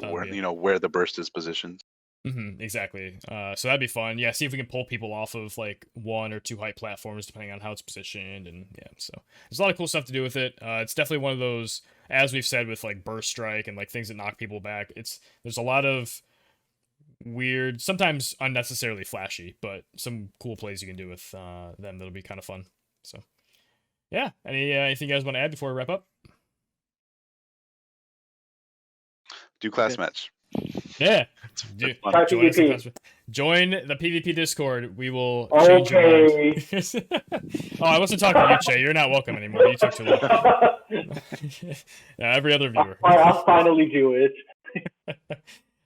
where the burst is positioned. Exactly. So that'd be fun. Yeah, see if we can pull people off of like 1 or 2 height platforms depending on how it's positioned, and yeah. So there's a lot of cool stuff to do with it. It's definitely one of those, as we've said with like burst strike and like things that knock people back. There's a lot of weird, sometimes unnecessarily flashy, but some cool plays you can do with them that'll be kind of fun. So yeah, anything you guys want to add before we wrap up? Do class match. Yeah, join the PvP Discord. We will change your mind. Oh, I wasn't talking to you, Che. You're not welcome anymore. You took too long. Yeah, every other viewer. I'll finally do it.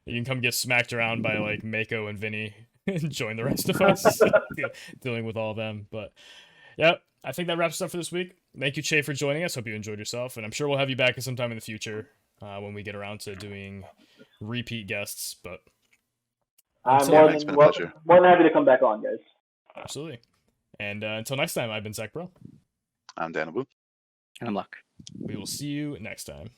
You can come get smacked around by like Mako and Vinny and join the rest of us dealing with all of them. But yeah, I think that wraps us up for this week. Thank you, Che, for joining us. Hope you enjoyed yourself, and I'm sure we'll have you back at some time in the future when we get around to doing repeat guests. But I'm more than happy to come back on, guys. Absolutely. And until next time, I've been Zach Bro. I'm Dan Abu. And I'm Luck. We will see you next time.